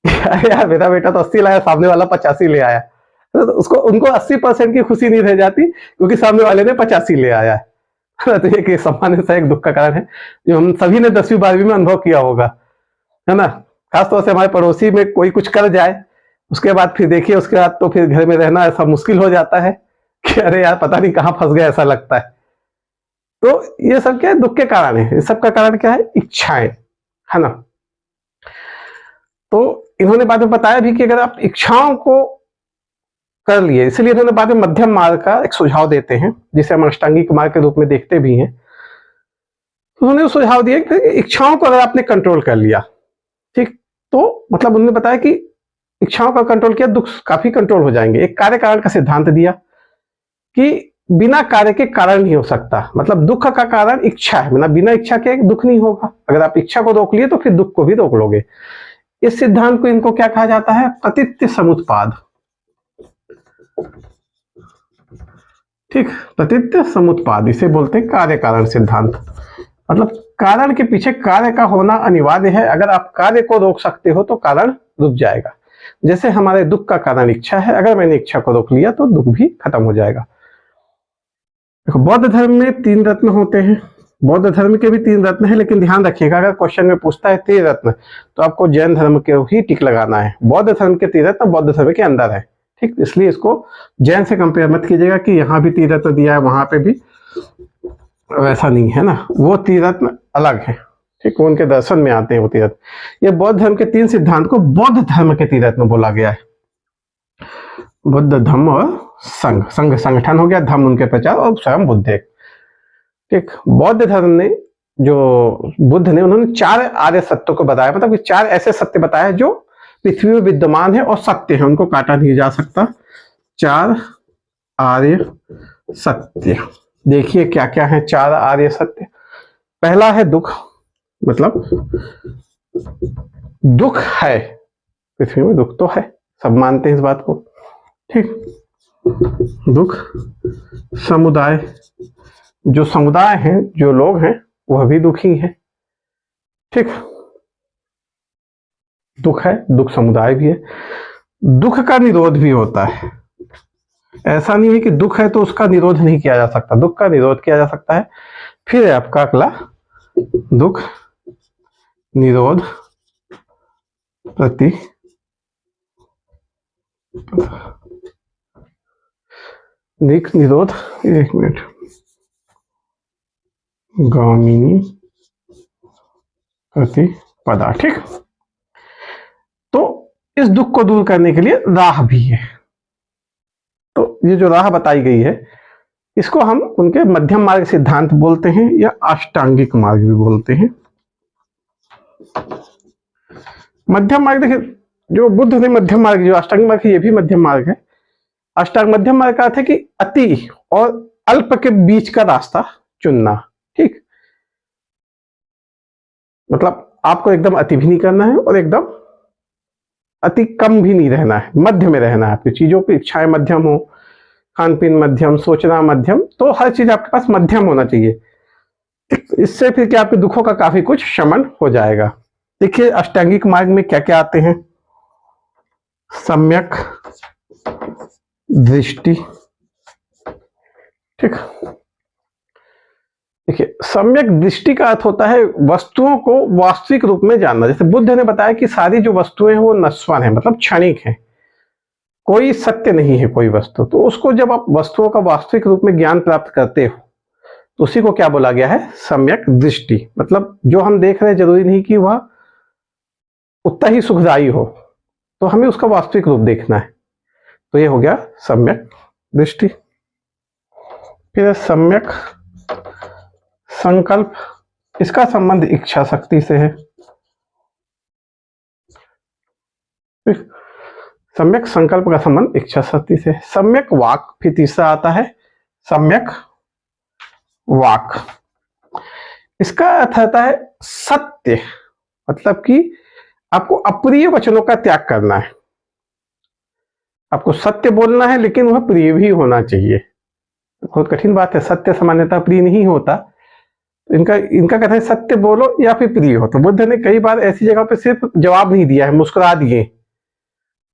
अरे यार मेरा बेटा तो 80 लाया, सामने वाला 85 ले आया, तो उसको उनको 80% की खुशी नहीं रह जाती क्योंकि सामने वाले ने 85 ले आया है तो ये सामान्य सा एक दुख का कारण है जो हम सभी ने 10वीं 12वीं में अनुभव किया होगा, है ना। खासतौर से हमारे पड़ोसी में कोई कुछ कर जाए, उसके बाद फिर देखिए, उसके बाद तो फिर घर में रहना ऐसा मुश्किल हो जाता है कि अरे यार पता नहीं कहाँ फंस गया, ऐसा लगता है। तो ये सब क्या है, दुख के कारण है। इस सब का कारण क्या है, इच्छाएं, है ना। तो इन्होंने बाद में बताया भी कि अगर आप इच्छाओं को कर लिए, इसलिए इन्होंने बाद में मध्यम मार्ग का एक सुझाव देते हैं, जिसे हम अष्टांगिक मार्ग के रूप में देखते भी हैं। तो उन्होंने सुझाव दिया कि इच्छाओं को अगर आपने कंट्रोल कर लिया, ठीक, तो मतलब उन्होंने बताया कि इच्छाओं का कंट्रोल किया, दुख काफी कंट्रोल हो जाएंगे। एक कार्य कारण का सिद्धांत दिया कि बिना कार्य के कारण नहीं हो सकता, मतलब दुख का कारण इच्छा है, मतलब बिना इच्छा के दुख नहीं होगा। अगर आप इच्छा को रोक लिए तो फिर दुख को भी रोक लोगे। इस सिद्धांत को इनको क्या कहा जाता है, प्रतित्य समुत्पाद। ठीक, प्रतित्य समुत्पाद, इसे बोलते हैं कार्य कारण सिद्धांत। मतलब कारण के पीछे कार्य का होना अनिवार्य है, अगर आप कार्य को रोक सकते हो तो कारण रुक जाएगा। जैसे हमारे दुख का कारण इच्छा है, अगर मैंने इच्छा को रोक लिया तो दुख भी खत्म हो जाएगा। देखो, बौद्ध धर्म में 3 रत्न होते हैं, बौद्ध धर्म के भी 3 रत्न है, लेकिन ध्यान रखिएगा अगर क्वेश्चन में पूछता है 3 रत्न तो आपको जैन धर्म के ही टिक लगाना है। बौद्ध धर्म के 3 रत्न बौद्ध धर्म के अंदर है, ठीक, इसलिए इसको जैन से कंपेयर मत कीजिएगा कि यहाँ भी 3 रत्न दिया है वहां पे भी, वैसा नहीं है ना, वो 3 रत्न अलग है, ठीक, उनके दर्शन में आते हैं वो 3 रत्न। ये बौद्ध धर्म के 3 सिद्धांत को बौद्ध धर्म के 3 रत्न बोला गया है। बुद्ध, धम्म और संघ। संघ संगठन हो गया, धम्म उनके प्रचार, और स्वयं बुद्ध एक। ठीक, बौद्ध धर्म ने, जो बुद्ध ने, उन्होंने 4 आर्य सत्यों को बताया, मतलब कि 4 ऐसे सत्य बताए जो पृथ्वी में विद्यमान है और सत्य है, उनको काटा नहीं जा सकता। 4 आर्य सत्य, देखिए क्या क्या है 4 आर्य सत्य। पहला है दुख, मतलब दुख है, पृथ्वी में दुख तो है, सब मानते हैं इस बात को, ठीक। दुख, समुदाय, जो समुदाय हैं, जो लोग हैं वह भी दुखी हैं, ठीक, दुख है, दुख समुदाय भी है। दुख का निरोध भी होता है, ऐसा नहीं है कि दुख है तो उसका निरोध नहीं किया जा सकता, दुख का निरोध किया जा सकता है। फिर है आपका अगला, दुख निरोध प्रति दिक निरोध, एक मिनट, गामिनी प्रतिपदा। ठीक, तो इस दुख को दूर करने के लिए राह भी है। तो ये जो राह बताई गई है इसको हम उनके मध्यम मार्ग सिद्धांत बोलते हैं या अष्टांगिक मार्ग भी बोलते हैं। मध्यम मार्ग देखिए, जो बुद्ध ने मध्यम मार्ग, जो अष्टांगिक मार्ग है ये भी मध्यम मार्ग है। अष्टांग मध्यम मार्ग का अर्थ है कि अति और अल्प के बीच का रास्ता चुनना। ठीक, मतलब आपको एकदम अति भी नहीं करना है और एकदम अति कम भी नहीं रहना है, मध्य में रहना है। आपकी चीजों की इच्छाएं मध्यम हो, खान पीन मध्यम, सोचना मध्यम, तो हर चीज आपके पास मध्यम होना चाहिए। इससे फिर क्या आपके दुखों का काफी कुछ शमन हो जाएगा। देखिए अष्टांगिक मार्ग में क्या क्या आते हैं, सम्यक दृष्टि। ठीक, देखिए सम्यक दृष्टि का अर्थ होता है वस्तुओं को वास्तविक रूप में जानना। जैसे बुद्ध ने बताया कि सारी जो वस्तुएं हैं वो नश्वर हैं, मतलब क्षणिक हैं, कोई सत्य नहीं है कोई वस्तु। तो उसको जब आप वस्तुओं का वास्तविक रूप में ज्ञान प्राप्त करते हो तो उसी को क्या बोला गया है, सम्यक दृष्टि। मतलब जो हम देख रहे हैं जरूरी नहीं कि वह उतना ही सुखदायी हो, तो हमें उसका वास्तविक रूप देखना है। तो ये हो गया सम्यक दृष्टि। फिर सम्यक संकल्प, इसका संबंध इच्छा शक्ति से है। सम्यक संकल्प का संबंध इच्छा शक्ति से। सम्यक वाक, फिर तीसरा आता है सम्यक वाक। इसका अर्थ आता है सत्य, मतलब कि आपको अप्रिय वचनों का त्याग करना है। आपको सत्य बोलना है लेकिन वह प्रिय भी होना चाहिए। बहुत कठिन बात है, सत्य सामान्यतः प्रिय नहीं होता। इनका कहना है सत्य बोलो या फिर प्रिय हो। तो बुद्ध ने कई बार ऐसी जगह पे सिर्फ जवाब नहीं दिया है, मुस्कुरा दिए।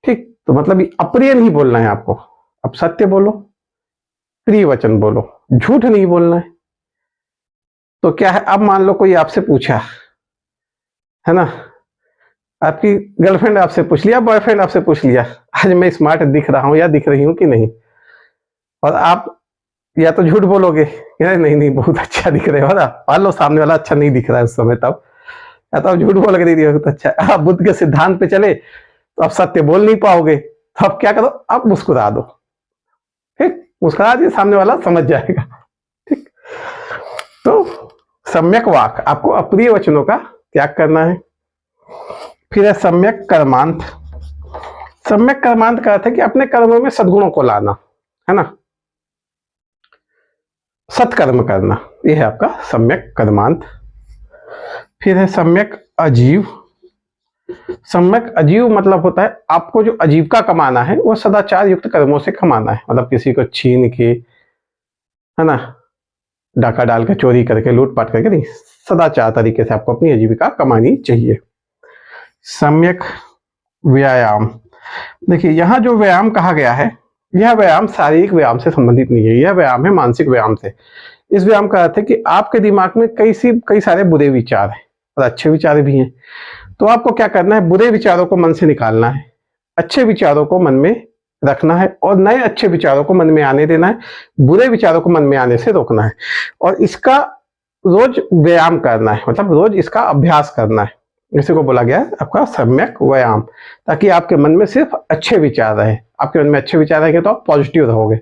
ठीक, तो मतलब अप्रिय नहीं बोलना है आपको, अब सत्य बोलो, प्रिय वचन बोलो, झूठ नहीं बोलना है। तो क्या है, अब मान लो कोई आपसे पूछा है ना, आपकी गर्लफ्रेंड आपसे पूछ लिया, बॉयफ्रेंड आपसे पूछ लिया, आज मैं स्मार्ट दिख रहा हूं या दिख रही हूं कि नहीं, और आप या तो झूठ बोलोगे नहीं नहीं बहुत अच्छा दिख रहे हो ना, मान लो सामने वाला अच्छा नहीं दिख रहा है उस समय, तब या तो आप झूठ बोल के नहीं बहुत अच्छा। आप बुद्ध के सिद्धांत पे चले तो आप सत्य बोल नहीं पाओगे, तो आप क्या करो, आप मुस्कुरा दो। ठीक, मुस्कुरा दिए, सामने वाला समझ जाएगा। ठीक, तो सम्यक वाक, आपको अप्रिय वचनों का त्याग करना है। फिर है सम्यक कर्मांत। सम्यक कर्मांत का अर्थ है कि अपने कर्मों में सद्गुणों को लाना, है ना, सत्कर्म करना, यह है आपका सम्यक कर्मांत। फिर है सम्यक अजीव। सम्यक अजीव मतलब होता है आपको जो आजीविका कमाना है वो सदाचार युक्त कर्मों से कमाना है। मतलब किसी को छीन के, है ना, डाका डाल के, चोरी करके, लूटपाट करके नहीं, सदाचार तरीके से आपको अपनी आजीविका कमानी चाहिए। सम्यक व्यायाम। देखिए यहाँ जो व्यायाम कहा गया है, यह व्यायाम शारीरिक व्यायाम से संबंधित नहीं है, यह व्यायाम है मानसिक व्यायाम से। इस व्यायाम का अर्थ है कि आपके दिमाग में कई सारे बुरे विचार हैं और अच्छे विचार भी हैं। तो आपको क्या करना है, बुरे विचारों को मन से निकालना है, अच्छे विचारों को मन में रखना है और नए अच्छे विचारों को मन में आने देना है, बुरे विचारों को मन में आने से रोकना है। और इसका रोज व्यायाम करना है, मतलब रोज इसका अभ्यास करना है। इसी को बोला गया है आपका सम्यक व्यायाम, ताकि आपके मन में सिर्फ अच्छे विचार रहे। आपके मन में अच्छे विचार रहेंगे तो आप पॉजिटिव रहोगे।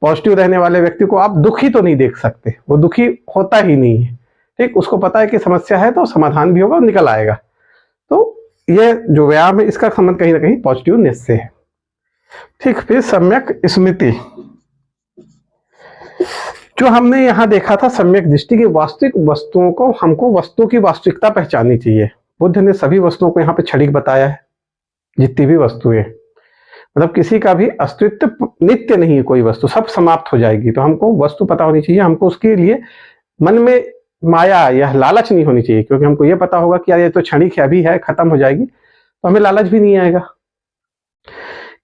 पॉजिटिव रहने वाले व्यक्ति को आप दुखी तो नहीं देख सकते, वो दुखी होता ही नहीं है। ठीक, उसको पता है कि समस्या है तो समाधान भी होगा और निकल आएगा। तो ये जो व्यायाम है इसका संबंध कहीं ना कहीं पॉजिटिवनेस से है। ठीक, फिर सम्यक स्मृति। जो हमने यहाँ देखा था सम्यक दृष्टि की, वास्तविक वस्तुओं को, हमको वस्तु की वास्तविकता पहचाननी चाहिए। बुद्ध ने सभी वस्तुओं को यहाँ पे क्षणिक बताया है, जितनी भी वस्तुएं, मतलब किसी का भी अस्तित्व नित्य नहीं है, कोई वस्तु सब समाप्त हो जाएगी। तो हमको वस्तु पता होनी चाहिए, हमको उसके लिए मन में माया या लालच नहीं होनी चाहिए, क्योंकि हमको ये पता होगा कि यार ये तो क्षणिक है, अभी है, खत्म हो जाएगी, तो हमें लालच भी नहीं आएगा।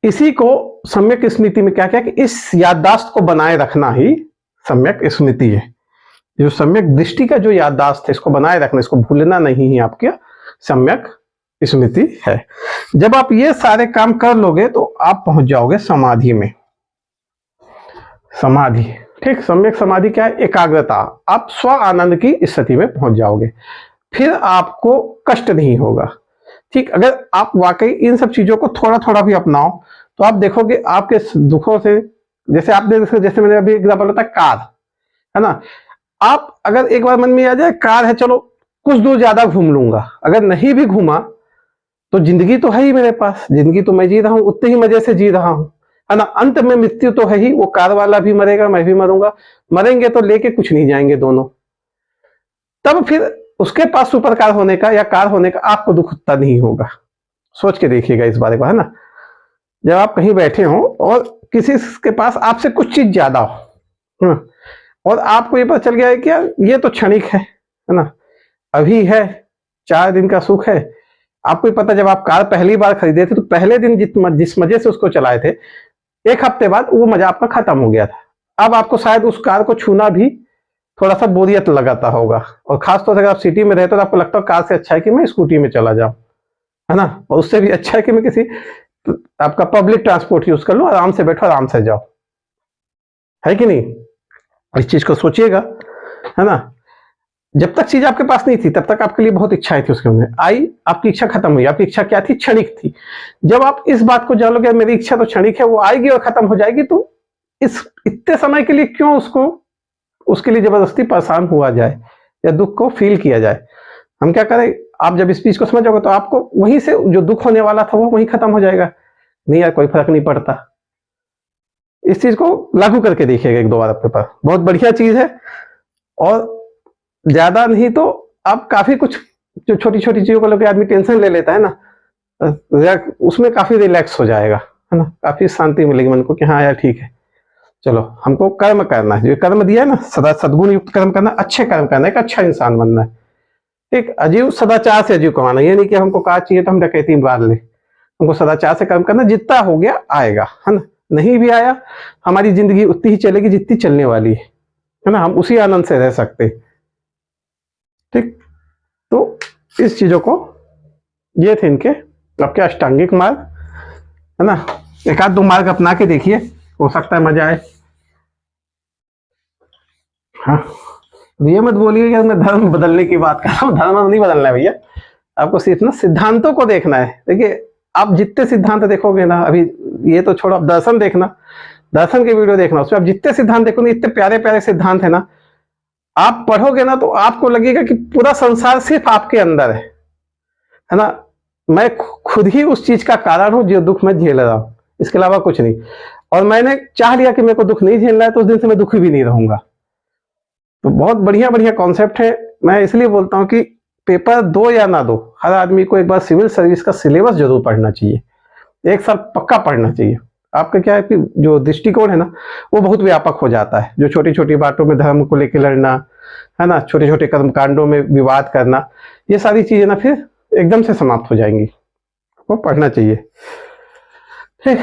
इसी को सम्यक स्मृति में क्या क्या कि इस याददाश्त को बनाए रखना ही सम्यक स्मृति है। जो सम्यक दृष्टि का जो याददाश्त है, इसको बनाए रखना, इसको भूलना नहीं है, आपके सम्यक स्मृति है। जब आप ये सारे काम कर लोगे तो आप पहुंच जाओगे समाधि में। समाधि। ठीक, सम्यक समाधि क्या है? एकाग्रता। आप स्व आनंद की स्थिति में पहुंच जाओगे, फिर आपको कष्ट नहीं होगा। ठीक, अगर आप वाकई इन सब चीजों को थोड़ा थोड़ा भी अपनाओ तो आप देखोगे आपके दुखों से, जैसे मैंने अभी एग्जाम्पल बताया कार, है ना, आप अगर एक बार मन में आ जाए कार है, चलो कुछ दूर ज्यादा घूम लूंगा, अगर नहीं भी घूमा तो जिंदगी तो है ही मेरे पास, जिंदगी तो मैं जी रहा हूं, उतने ही मजे से जी रहा हूं, है ना। अंत में मृत्यु तो है ही, वो कार वाला भी मरेगा, मैं भी मरूंगा, मरेंगे तो लेके कुछ नहीं जाएंगे दोनों। तब फिर उसके पास सुपर कार होने का या कार होने का आपको दुख उतना नहीं होगा। सोच के देखिएगा इस बारे को, है ना। जब आप कहीं बैठे हो और किसी के पास आपसे कुछ चीज ज्यादा हो, और आपको ये पता चल गया है कि यार ये तो क्षणिक है ना, अभी है, 4 दिन का सुख है। आपको पता, जब आप कार पहली बार खरीदे थे तो पहले दिन जिस मजे से उसको चलाए थे, 1 हफ्ते बाद वो मजा आपका खत्म हो गया था। अब आपको शायद उस कार को छूना भी थोड़ा सा बोरियत लगाता होगा, और खासतौर से अगर आप सिटी में रहते हो तो आपको लगता है कार से अच्छा है कि मैं स्कूटी में चला जाऊं, है ना, और उससे भी अच्छा है कि मैं किसी आपका पब्लिक ट्रांसपोर्ट यूज कर लूं, आराम से बैठो आराम से जाओ, है कि नहीं। इस चीज को सोचिएगा, है ना। जब तक चीज आपके पास नहीं थी तब तक आपके लिए बहुत इच्छाएं थी, उसके अंदर आई, आपकी इच्छा खत्म हुई। आपकी इच्छा क्या थी? क्षणिक थी। जब आप इस बात को जानोगे मेरी इच्छा तो क्षणिक है, वो आएगी और खत्म हो जाएगी, तो इस इतने समय के लिए क्यों उसको, उसके लिए जबरदस्ती परेशान हुआ जाए या दुख को फील किया जाए। हम क्या करें, आप जब इस चीज को समझोगे तो आपको वहीं से जो दुख होने वाला था वो वहीं खत्म हो जाएगा। नहीं यार, कोई फर्क नहीं पड़ता। इस चीज को लागू करके देखिएगा 1-2 बार आपके पास, बहुत बढ़िया चीज है। और ज्यादा नहीं तो आप काफी कुछ, जो छोटी छोटी चीजों को लेकर आदमी टेंशन ले लेता है ना, उसमें काफी रिलैक्स हो जाएगा, है ना, काफी शांति मिलेगी मन को कि हाँ यार ठीक है, चलो हमको कर्म करना है, जो कर्म दिया है ना, सदा सद्गुण युक्त कर्म करना, अच्छे कर्म करना है, एक अच्छा इंसान बनना है। ठीक, अजीव सदाचार से अजीव कमाना, ये नहीं कि हमको कहा चाहिए तो हम डकैती मार ले, हमको सदाचार से कर्म करना, जितना हो गया आएगा, है ना, नहीं भी आया हमारी जिंदगी उतनी ही चलेगी जितनी चलने वाली है ना, हम उसी आनंद से रह सकते। ठीक, तो इस चीजों को, ये थे इनके आपके अष्टांगिक मार्ग, है ना। 1-2 मार्ग अपना के देखिए, हो सकता है मजा आए। हाँ, ये मत बोलिए कि मैं धर्म बदलने की बात कर रहा हूँ, धर्म नहीं बदलना है भैया, आपको सिर्फ ना सिद्धांतों को देखना है। देखिए, आप जितने सिद्धांत देखोगे ना, अभी ये तो छोड़ो, आप दर्शन देखना, दर्शन की वीडियो देखना, उसमें आप जितने सिद्धांत देखोगे, इतने प्यारे प्यारे सिद्धांत है ना, आप पढ़ोगे ना तो आपको लगेगा कि पूरा संसार सिर्फ आपके अंदर है ना। मैं खुद ही उस चीज का कारण हूं जो दुख मैं झेल रहा हूं, इसके अलावा कुछ नहीं। और मैंने चाह लिया कि मेरे को दुख नहीं झेलना है तो उस दिन से मैं दुखी भी नहीं रहूंगा। तो बहुत बढ़िया बढ़िया कॉन्सेप्ट है। मैं इसलिए बोलता हूँ कि पेपर दो या ना दो, हर आदमी को एक बार सिविल सर्विस का सिलेबस जरूर पढ़ना चाहिए, 1 साल पक्का पढ़ना चाहिए। आपका क्या है कि जो दृष्टिकोण है ना वो बहुत व्यापक हो जाता है, जो छोटी छोटी बातों में धर्म को लेकर लड़ना, है ना, छोटे छोटे कर्म कांडों में विवाद करना, ये सारी चीजें ना फिर एकदम से समाप्त हो जाएंगी। वो पढ़ना चाहिए। ठीक,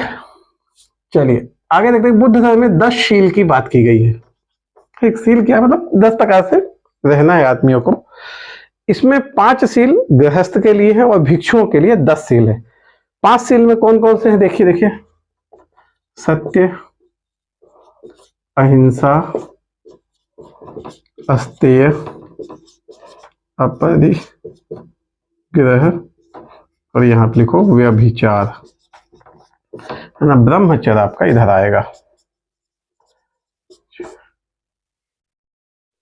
चलिए आगे देखते हैं। बुद्ध धर्म में 10 शील की बात की गई है। ठीक, शील क्या मतलब 10 प्रकार से रहना है आदमियों को। इसमें 5 शील गृहस्थ के लिए है और भिक्षुओं के लिए 10 शील है। 5 शील में कौन कौन से हैं देखिए देखिए, सत्य, अहिंसा, अस्तेय, अपरिग्रह, और यहां पे लिखो व्यभिचार, है ना। ब्रह्मचर्य आपका इधर आएगा।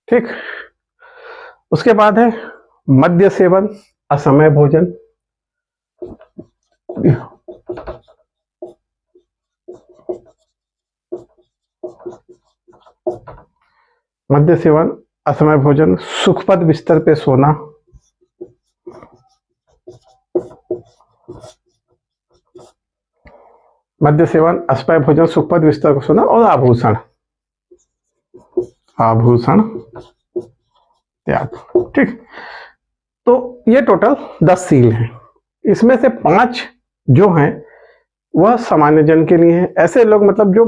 ठीक, उसके बाद है मद्य सेवन, असमय भोजन, मद्य सेवन, असमय भोजन, सुखपद बिस्तर पे सोना, मद्य सेवन, असमय भोजन, सुखपद बिस्तर पे सोना, और आभूषण, आभूषण त्याग। ठीक, तो ये टोटल 10 शील हैं। इसमें से 5 जो हैं वह सामान्य जन के लिए हैं। ऐसे लोग मतलब जो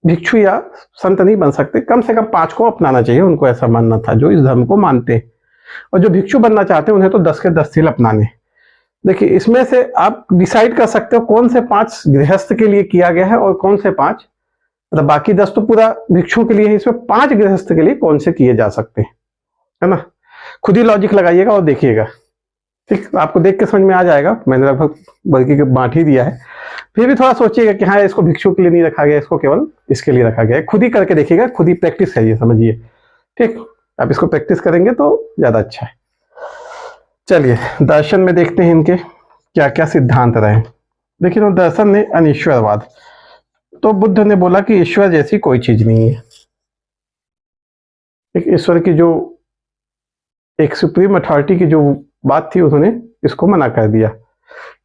भिक्षु या संत नहीं बन सकते, कम से कम 5 को अपनाना चाहिए, उनको ऐसा मानना था जो इस धर्म को मानते हैं। और जो भिक्षु बनना चाहते हैं उन्हें तो 10 के 10 शील अपनाने। देखिए, इसमें से आप डिसाइड कर सकते हो कौन से 5 गृहस्थ के लिए किया गया है और कौन से 5 मतलब बाकी 10 तो पूरा भिक्षुओं के लिए है, इसमें 5 गृहस्थ के लिए कौन से किए जा सकते हैं, है ना। खुद ही लॉजिक लगाइएगा और देखिएगा, ठीक। आपको देख के समझ में आ जाएगा, मैंने लगभग बल्कि बांट ही दिया है। फिर भी थोड़ा सोचिएगा कि हाँ इसको भिक्षु के लिए नहीं रखा गया, इसको केवल इसके लिए रखा गया है। खुद ही करके देखिएगा, खुद ही प्रैक्टिस है ये, समझिए, ठीक। आप इसको प्रैक्टिस करेंगे तो ज्यादा अच्छा है। चलिए दर्शन में देखते हैं इनके क्या क्या सिद्धांत रहे। देखिए तो दर्शन ने अनिश्वरवाद, तो बुद्ध ने बोला कि ईश्वर जैसी कोई चीज नहीं है। एक ईश्वर की जो एक सुप्रीम अथॉरिटी की जो बात थी, उन्होंने इसको मना कर दिया,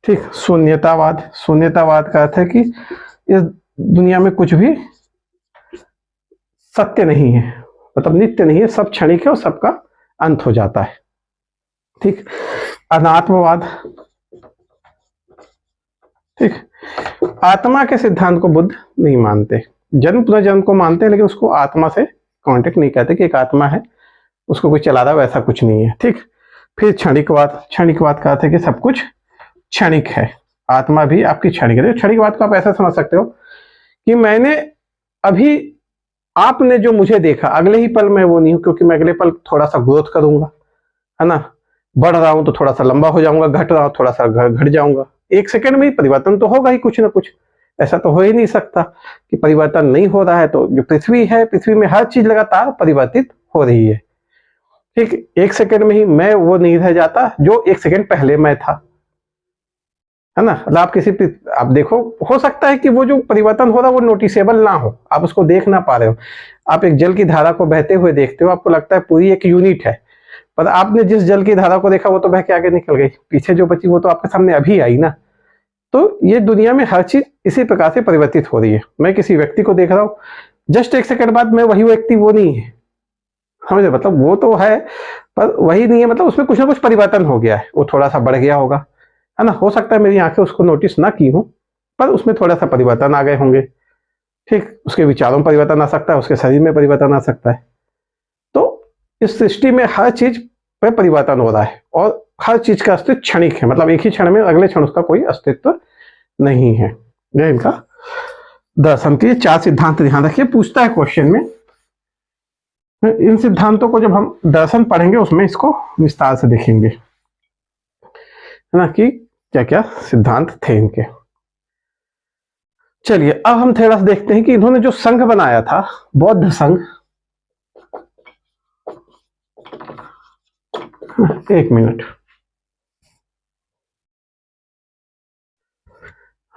ठीक। शून्यतावाद, शून्यतावाद का अर्थ है कि इस दुनिया में कुछ भी सत्य नहीं है, मतलब नित्य नहीं है, सब क्षणिक है और सबका अंत हो जाता है, ठीक। अनात्मवाद, ठीक। आत्मा के सिद्धांत को बुद्ध नहीं मानते, जन्म पुनर्जन्म को मानते हैं, लेकिन उसको आत्मा से कांटेक्ट नहीं करते कि एक आत्मा है, उसको कोई चला रहा है, वैसा कुछ नहीं है, ठीक। फिर क्षणिकवाद, क्षणिकवाद का अर्थ है कि सब कुछ क्षणिक है, आत्मा भी आपकी क्षणिक है। क्षणिकवाद को आप ऐसा समझ सकते हो कि मैंने अभी, आपने जो मुझे देखा, अगले ही पल मैं वो नहीं हूं, क्योंकि मैं अगले पल थोड़ा सा ग्रोथ करूंगा, है ना। बढ़ रहा हूं तो थोड़ा सा लंबा हो जाऊंगा, घट रहा हूं थोड़ा सा घट जाऊंगा। एक सेकंड में ही परिवर्तन तो होगा ही कुछ ना कुछ, ऐसा तो हो ही नहीं सकता कि परिवर्तन नहीं हो रहा है। तो जो पृथ्वी है, पृथ्वी में हर चीज लगातार परिवर्तित हो रही है, ठीक। एक सेकंड में ही मैं वो नहीं रह जाता जो एक सेकंड पहले मैं था, है ना। मतलब आप किसी, आप देखो, हो सकता है कि वो जो परिवर्तन हो रहा है वो नोटिसेबल ना हो, आप उसको देख ना पा रहे हो। आप एक जल की धारा को बहते हुए देखते हो, आपको लगता है पूरी एक यूनिट है, पर आपने जिस जल की धारा को देखा वो तो बह के आगे निकल गई, पीछे जो बची वो तो आपके सामने अभी आई ना। तो ये दुनिया में हर चीज इसी प्रकार से परिवर्तित हो रही है। मैं किसी व्यक्ति को देख रहा हूँ, जस्ट एक सेकंड बाद मैं वही व्यक्ति वो नहीं है, समझे, मतलब वो तो है पर वही नहीं है, मतलब उसमें कुछ ना कुछ परिवर्तन हो गया है, वो थोड़ा सा बढ़ गया होगा, है ना। हो सकता है मेरी आंखें उसको नोटिस ना की हो, पर उसमें थोड़ा सा परिवर्तन आ गए होंगे, ठीक। उसके विचारों में परिवर्तन आ सकता है, उसके शरीर में परिवर्तन आ सकता है। तो इस सृष्टि में हर चीज में परिवर्तन हो रहा है और हर चीज का अस्तित्व क्षणिक है, मतलब एक ही क्षण में अगले क्षण उसका कोई अस्तित्व नहीं है। ये इनका दर्शन के 4 सिद्धांत ध्यान रखिए, पूछता है क्वेश्चन में। इन सिद्धांतों को जब हम दर्शन पढ़ेंगे उसमें इसको विस्तार से देखेंगे, है ना, कि क्या क्या सिद्धांत थे इनके। चलिए अब हम थोड़ा सा देखते हैं कि इन्होंने जो संघ बनाया था, बौद्ध संघ, एक मिनट,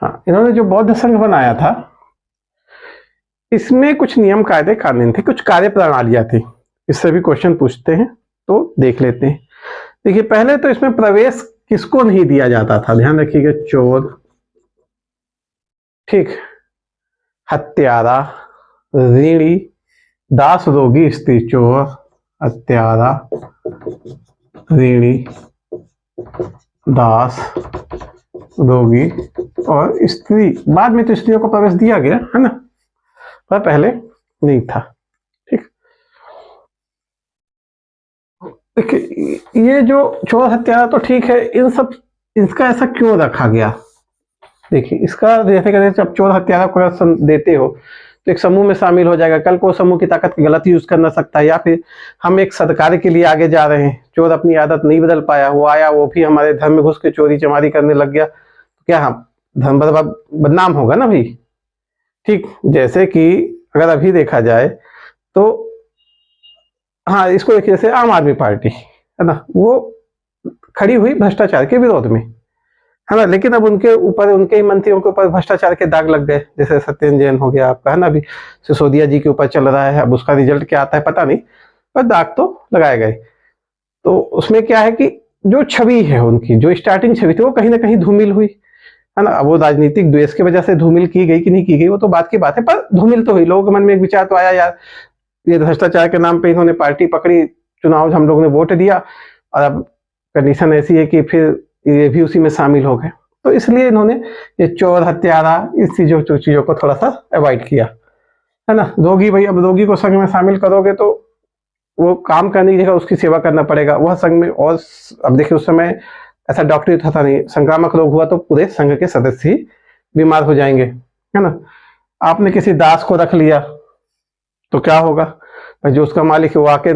हाँ, इन्होंने जो बौद्ध संघ बनाया था इसमें कुछ नियम कायदे कानून थे, कुछ कार्य प्रणालियां थी। इससे भी क्वेश्चन पूछते हैं तो देख लेते हैं। देखिए पहले तो इसमें प्रवेश किसको नहीं दिया जाता था, ध्यान रखिएगा, चोर, ठीक, हत्यारा, ऋणी, दास, रोगी, स्त्री। चोर, हत्यारा, ऋणी, दास, रोगी और स्त्री। बाद में तो स्त्रियों को प्रवेश दिया गया, है ना, पर पहले नहीं था, ठीक। देखिए ये जो चोर हत्यारा तो ठीक है, इन सब, इसका ऐसा क्यों रखा गया। देखिए इसका जैसे कहते जब चोर हत्यारा को अगर देते हो तो एक समूह में शामिल हो जाएगा, कल को समूह की ताकत की गलत यूज करना सकता है, या फिर हम एक सत्कार के लिए आगे जा रहे हैं, चोर अपनी आदत नहीं बदल पाया, वो आया, वो भी हमारे धर्म में घुस के चोरी चमारी करने लग गया, तो क्या हम धर्म बदनाम होगा ना भाई, ठीक। जैसे कि अगर अभी देखा जाए तो, हाँ इसको देखिए, जैसे आम आदमी पार्टी है ना, वो खड़ी हुई भ्रष्टाचार के विरोध में, है ना, लेकिन अब उनके ऊपर, उनके ही मंत्रियों के ऊपर भ्रष्टाचार के दाग लग गए, जैसे सत्येंद्र जैन हो गया आपका, है ना, अभी सिसोदिया जी के ऊपर चल रहा है, अब उसका रिजल्ट क्या आता है पता नहीं, पर दाग तो लगाए गए। तो उसमें क्या है कि जो छवि है उनकी, जो स्टार्टिंग छवि थी वो कहीं ना कहीं धूमिल हुई, है ना। अब वो राजनीतिक द्वेष की वजह से धूमिल की गई कि नहीं की गई वो तो बात की बात है, पर धूमिल तो हुई, लोगों के मन में एक विचार तो आया, यार ये भ्रष्टाचार के नाम पे इन्होंने पार्टी पकड़ी, चुनाव हम लोग ने वोट दिया और अब कंडीशन ऐसी है कि फिर ये भी उसी में शामिल हो गए। तो इसलिए इन्होंने ये चोर हत्यारा इस चीजों को थोड़ा सा अवॉइड किया, है ना। रोगी, भाई अब रोगी को संघ में शामिल करोगे तो वो काम करने की जगह उसकी सेवा करना पड़ेगा, वह संघ में, और अब देखिए उस समय ऐसा डॉक्टरी था नहीं, संक्रामक रोग हुआ तो पूरे संघ के सदस्य ही बीमार हो जाएंगे, है ना। आपने किसी दास को रख लिया तो क्या होगा, जो उसका मालिक है वो आके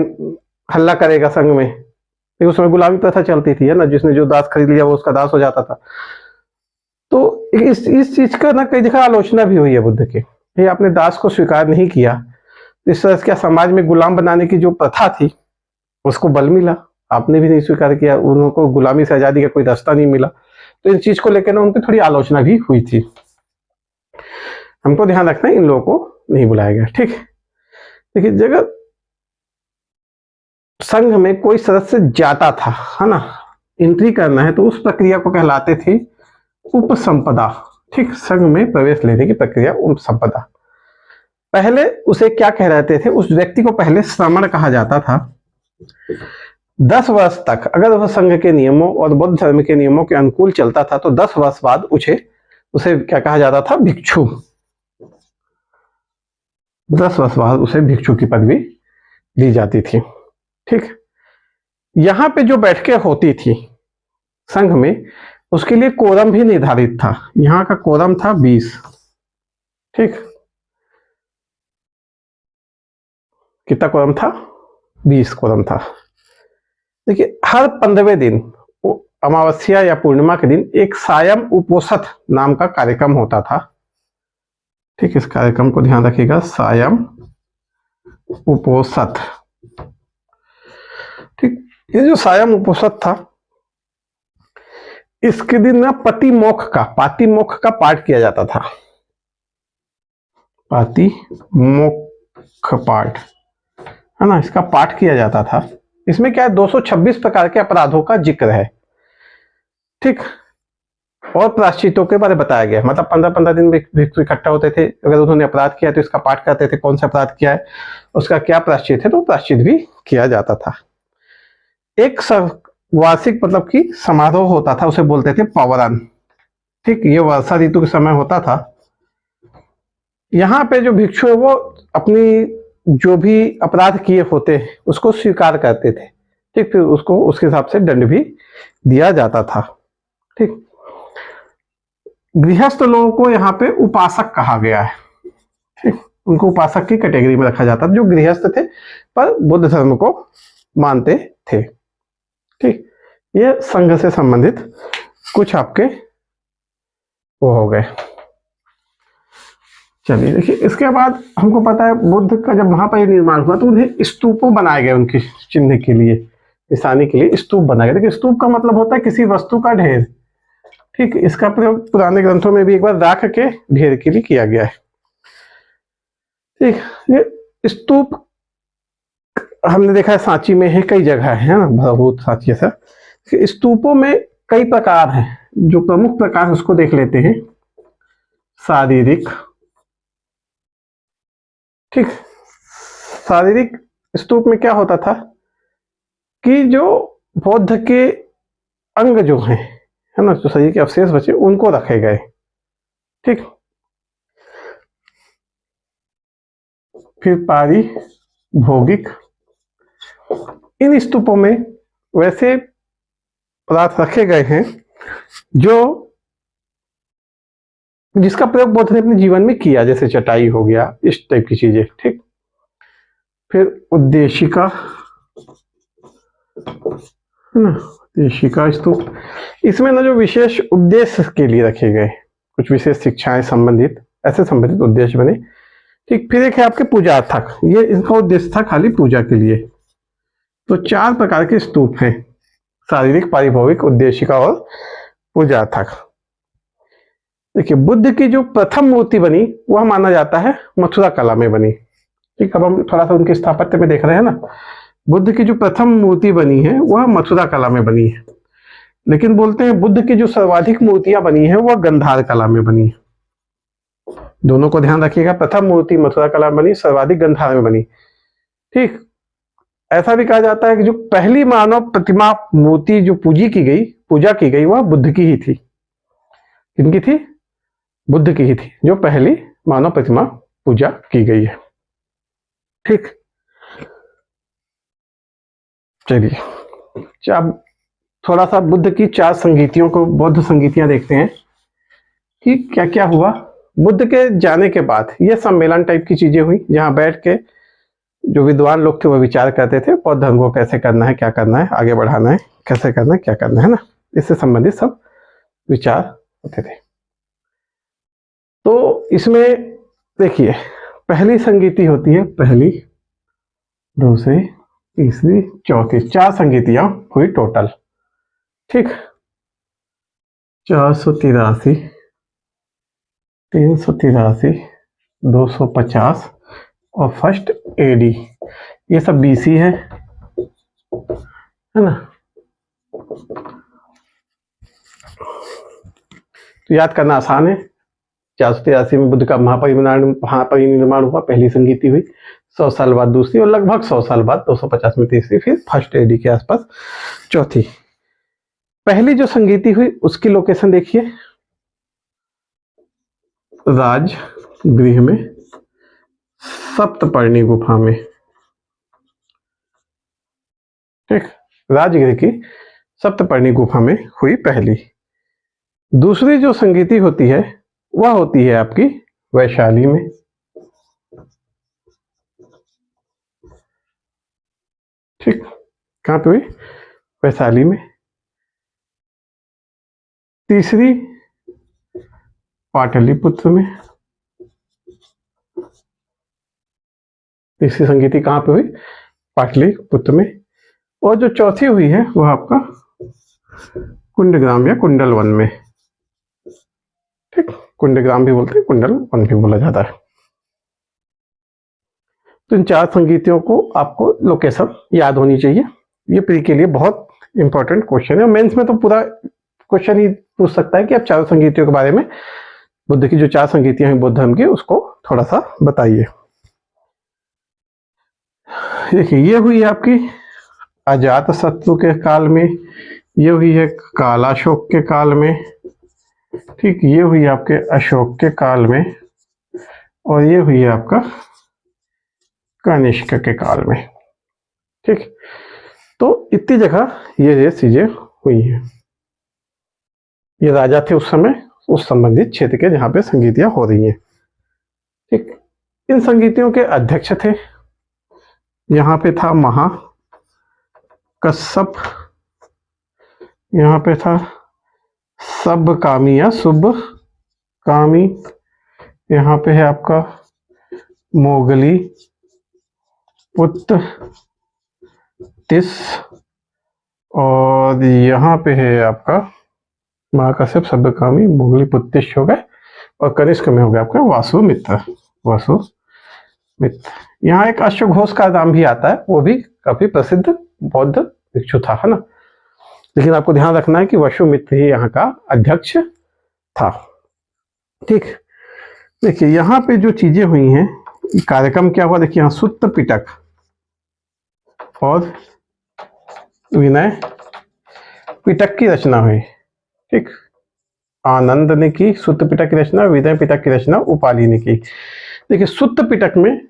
हल्ला करेगा संघ में। लेकिन उसमें गुलामी प्रथा चलती थी, है ना, जिसने जो दास खरीद लिया वो उसका दास हो जाता था। तो इस चीज का ना कई जगह आलोचना भी हुई है बुद्ध की, ये आपने दास को स्वीकार नहीं किया, इस तरह से क्या समाज में गुलाम बनाने की जो प्रथा थी उसको बल मिला, आपने भी नहीं स्वीकार किया, उनको गुलामी से आजादी का कोई रास्ता नहीं मिला। तो इन चीज को लेकर ना उनकी थोड़ी आलोचना भी हुई थी। हमको ध्यान रखना है, इन लोगों को नहीं बुलाया गया। ठीक, देखिए जगह संघ में कोई सदस्य जाता था, है ना, एंट्री करना है, तो उस प्रक्रिया को कहलाते थे उपसंपदा। ठीक, संघ में प्रवेश लेने की प्रक्रिया उपसंपदा। पहले उसे क्या कह रहे थे, उस व्यक्ति को पहले श्रमण कहा जाता था। 10 वर्ष तक अगर वह संघ के नियमों और बौद्ध धर्म के नियमों के अनुकूल चलता था तो 10 वर्ष बाद उसे क्या कहा जाता था, भिक्षु। 10 वर्ष बाद उसे भिक्षु की पदवी दी जाती थी। ठीक, यहां पे जो बैठकें होती थी संघ में, उसके लिए कोरम भी निर्धारित था। यहां का कोरम था 20। ठीक, कितना कोरम था, 20 कोरम था। देखिए हर 15वें दिन, अमावस्या या पूर्णिमा के दिन, एक सायं उपोषथ नाम का कार्यक्रम होता था। ठीक, इस कार्यक्रम को ध्यान रखिएगा, सायं उपोषथ। ठीक, ये जो सायं उपोषथ था, इसके दिन ना पातिमोक्ष का पाठ किया जाता था। पातिमोक्ष पाठ, है ना, इसका पाठ किया जाता था। इसमें क्या है, 226 प्रकार के अपराधों का जिक्र है। ठीक, और प्रायश्चितों के बारे में बताया गया। मतलब 15-15 दिन भिक्षु इकट्ठा होते थे, अगर उन्होंने अपराध किया तो इसका पाठ करते थे, कौन सा अपराध किया है, उसका क्या प्रायश्चित है, तो प्रायश्चित भी किया जाता था। एक वार्षिक मतलब कि समारोह होता था, उसे बोलते थे पवरन। ठीक, ये वर्षा ऋतु के समय होता था। यहाँ पे जो भिक्षु है वो अपनी जो भी अपराध किए होते उसको स्वीकार करते थे। ठीक, फिर उसको उसके हिसाब से दंड भी दिया जाता था। ठीक, गृहस्थ लोगों को यहाँ पे उपासक कहा गया है। ठीक, उनको उपासक की कैटेगरी में रखा जाता था, जो गृहस्थ थे पर बुद्ध धर्म को मानते थे। ठीक, ये संघ से संबंधित कुछ आपके वो हो गए। चलिए देखिए, इसके बाद हमको पता है बुद्ध का जब वहां पर निर्माण हुआ तो उन्हें स्तूपों बनाए गए, उनकी चिन्ह के लिए, निशानी के लिए स्तूप बनाए गए। देखिए स्तूप का मतलब होता है किसी वस्तु का ढेर। ठीक, इसका प्रयोग पुराने ग्रंथों में भी एक बार राख के ढेर के लिए किया गया है। ठीक, ये स्तूप हमने देखा है सांची में है, कई जगह है ना, भरभूत सांची ऐसा। स्तूपों में कई प्रकार हैं, जो प्रमुख प्रकार उसको देख लेते हैं। शारीरिक, ठीक, शारीरिक स्तूप में क्या होता था कि जो बौद्ध के अंग जो हैं, है ना, जो शरीर के अवशेष बचे उनको रखे गए। ठीक, फिर पारिभोगिक, इन स्तूपों में वैसे पदार्थ रखे गए हैं जो जिसका प्रयोग बौद्ध ने अपने जीवन में किया, जैसे चटाई हो गया, इस टाइप की चीजें। ठीक, फिर उद्देशिका, है ना, उद्देशिका स्तूप, इसमें ना जो विशेष उद्देश्य के लिए रखे गए, कुछ विशेष शिक्षाएं संबंधित, ऐसे संबंधित उद्देश्य बने। ठीक, फिर एक है आपके पूजार्थक, ये इनका उद्देश्य था खाली पूजा के लिए। तो 4 प्रकार के स्तूप हैं, शारीरिक, पारिभोगिक, उद्देशिका और पूजार्थक। देखिए बुद्ध की जो प्रथम मूर्ति बनी वह माना जाता है मथुरा कला में बनी। ठीक, अब हम थोड़ा सा उनके स्थापत्य में देख रहे हैं ना, बुद्ध की जो प्रथम मूर्ति बनी है वह मथुरा कला में बनी है। लेकिन बोलते हैं बुद्ध की जो सर्वाधिक मूर्तियां बनी है वह गंधार कला में बनी है। दोनों को ध्यान रखिएगा, प्रथम मूर्ति मथुरा कला में बनी, सर्वाधिक गंधार में बनी। ठीक, ऐसा भी कहा जाता है कि जो पहली मानव प्रतिमा मूर्ति जो पूजा की गई वह बुद्ध की ही थी। किनकी थी? बुद्ध की ही थी, जो पहली मानव प्रतिमा पूजा की गई है। ठीक, चलिए अब थोड़ा सा बुद्ध की 4 संगीतियों को, बौद्ध संगीतियां देखते हैं कि क्या क्या हुआ बुद्ध के जाने के बाद ये सम्मेलन टाइप की चीजें हुई, जहाँ बैठ के जो विद्वान लोग थे वो विचार करते थे बौद्ध धर्म को कैसे करना है, क्या करना है, आगे बढ़ाना है, कैसे करना है, क्या करना है ना, इससे संबंधित सब विचार होते थे। तो इसमें देखिए पहली संगीति होती है, पहली, दूसरी, तीसरी, चौथी, 4 संगीतियां हुई टोटल। ठीक, 483, 383, 250 और फर्स्ट एडी, ये सब बीसी है ना। तो याद करना आसान है। 483 में बुद्ध का महापरिनिर्वाण हुआ, पहली संगीति हुई, 100 साल बाद दूसरी और लगभग 100 साल बाद 250 में तीसरी, फिर फर्स्ट एडी के आसपास चौथी। पहली जो संगीति हुई उसकी लोकेशन देखिए, राजगृह में सप्तपर्णी गुफा में। ठीक, राजगृह की सप्तपर्णी गुफा में हुई पहली। दूसरी जो संगीति होती है वह होती है आपकी वैशाली में। ठीक, कहां पे हुई? वैशाली में। तीसरी पाटलिपुत्र में। तीसरी संगीति कहां पे हुई? पाटलिपुत्र में। और जो चौथी हुई है वह आपका कुंडग्राम या कुंडल वन में। ठीक, कुंडग्राम भी बोलते हैं, कुंडल वन भी बोला जाता है। तो इन 4 संगीतियों को आपको लोकेशन याद होनी चाहिए। ये प्री के लिए बहुत इंपॉर्टेंट क्वेश्चन है। मेंस में तो पूरा क्वेश्चन ही पूछ सकता है कि आप 4 संगीतियों के बारे में, बुद्ध की जो 4 संगीतियां हैं बौद्ध धर्म की, उसको थोड़ा सा बताइए। देखिए ये हुई आपकी अजात शत्रु के काल में, ये हुई है कालाशोक के काल में। ठीक, ये हुई आपके अशोक के काल में और ये हुई है आपका कनिष्क के काल में। ठीक, तो इतनी जगह ये चीजें हुई हैं। ये राजा थे उस समय, उस संबंधित क्षेत्र के जहां पे संगीतियां हो रही हैं। ठीक, इन संगीतियों के अध्यक्ष थे, यहाँ पे था महाकश्यप, यहाँ पे था सबकामी या शुभ कामी, यहाँ पे है आपका मोगली पुत्र तिस, और यहाँ पे है आपका महाकश्यप, सबकामी, मोगली पुत्तिश हो गए, और कनिष्क में हो गया आपका वासुमित्र। वासुमित्र, यहाँ एक अश्वघोष का नाम भी आता है, वो भी काफी प्रसिद्ध बौद्ध भिक्षु था, है ना। लेकिन आपको ध्यान रखना है कि वासुमित्र ही यहाँ का अध्यक्ष था। ठीक, देखिए यहाँ पे जो चीजें हुई हैं, कार्यक्रम क्या हुआ, देखिए यहाँ सुत्त पिटक और विनय पिटक की रचना हुई। ठीक, आनंद ने की सुत्त पिटक की रचना, विनय पिटक की रचना उपाली ने की। देखिए सुत्त पिटक में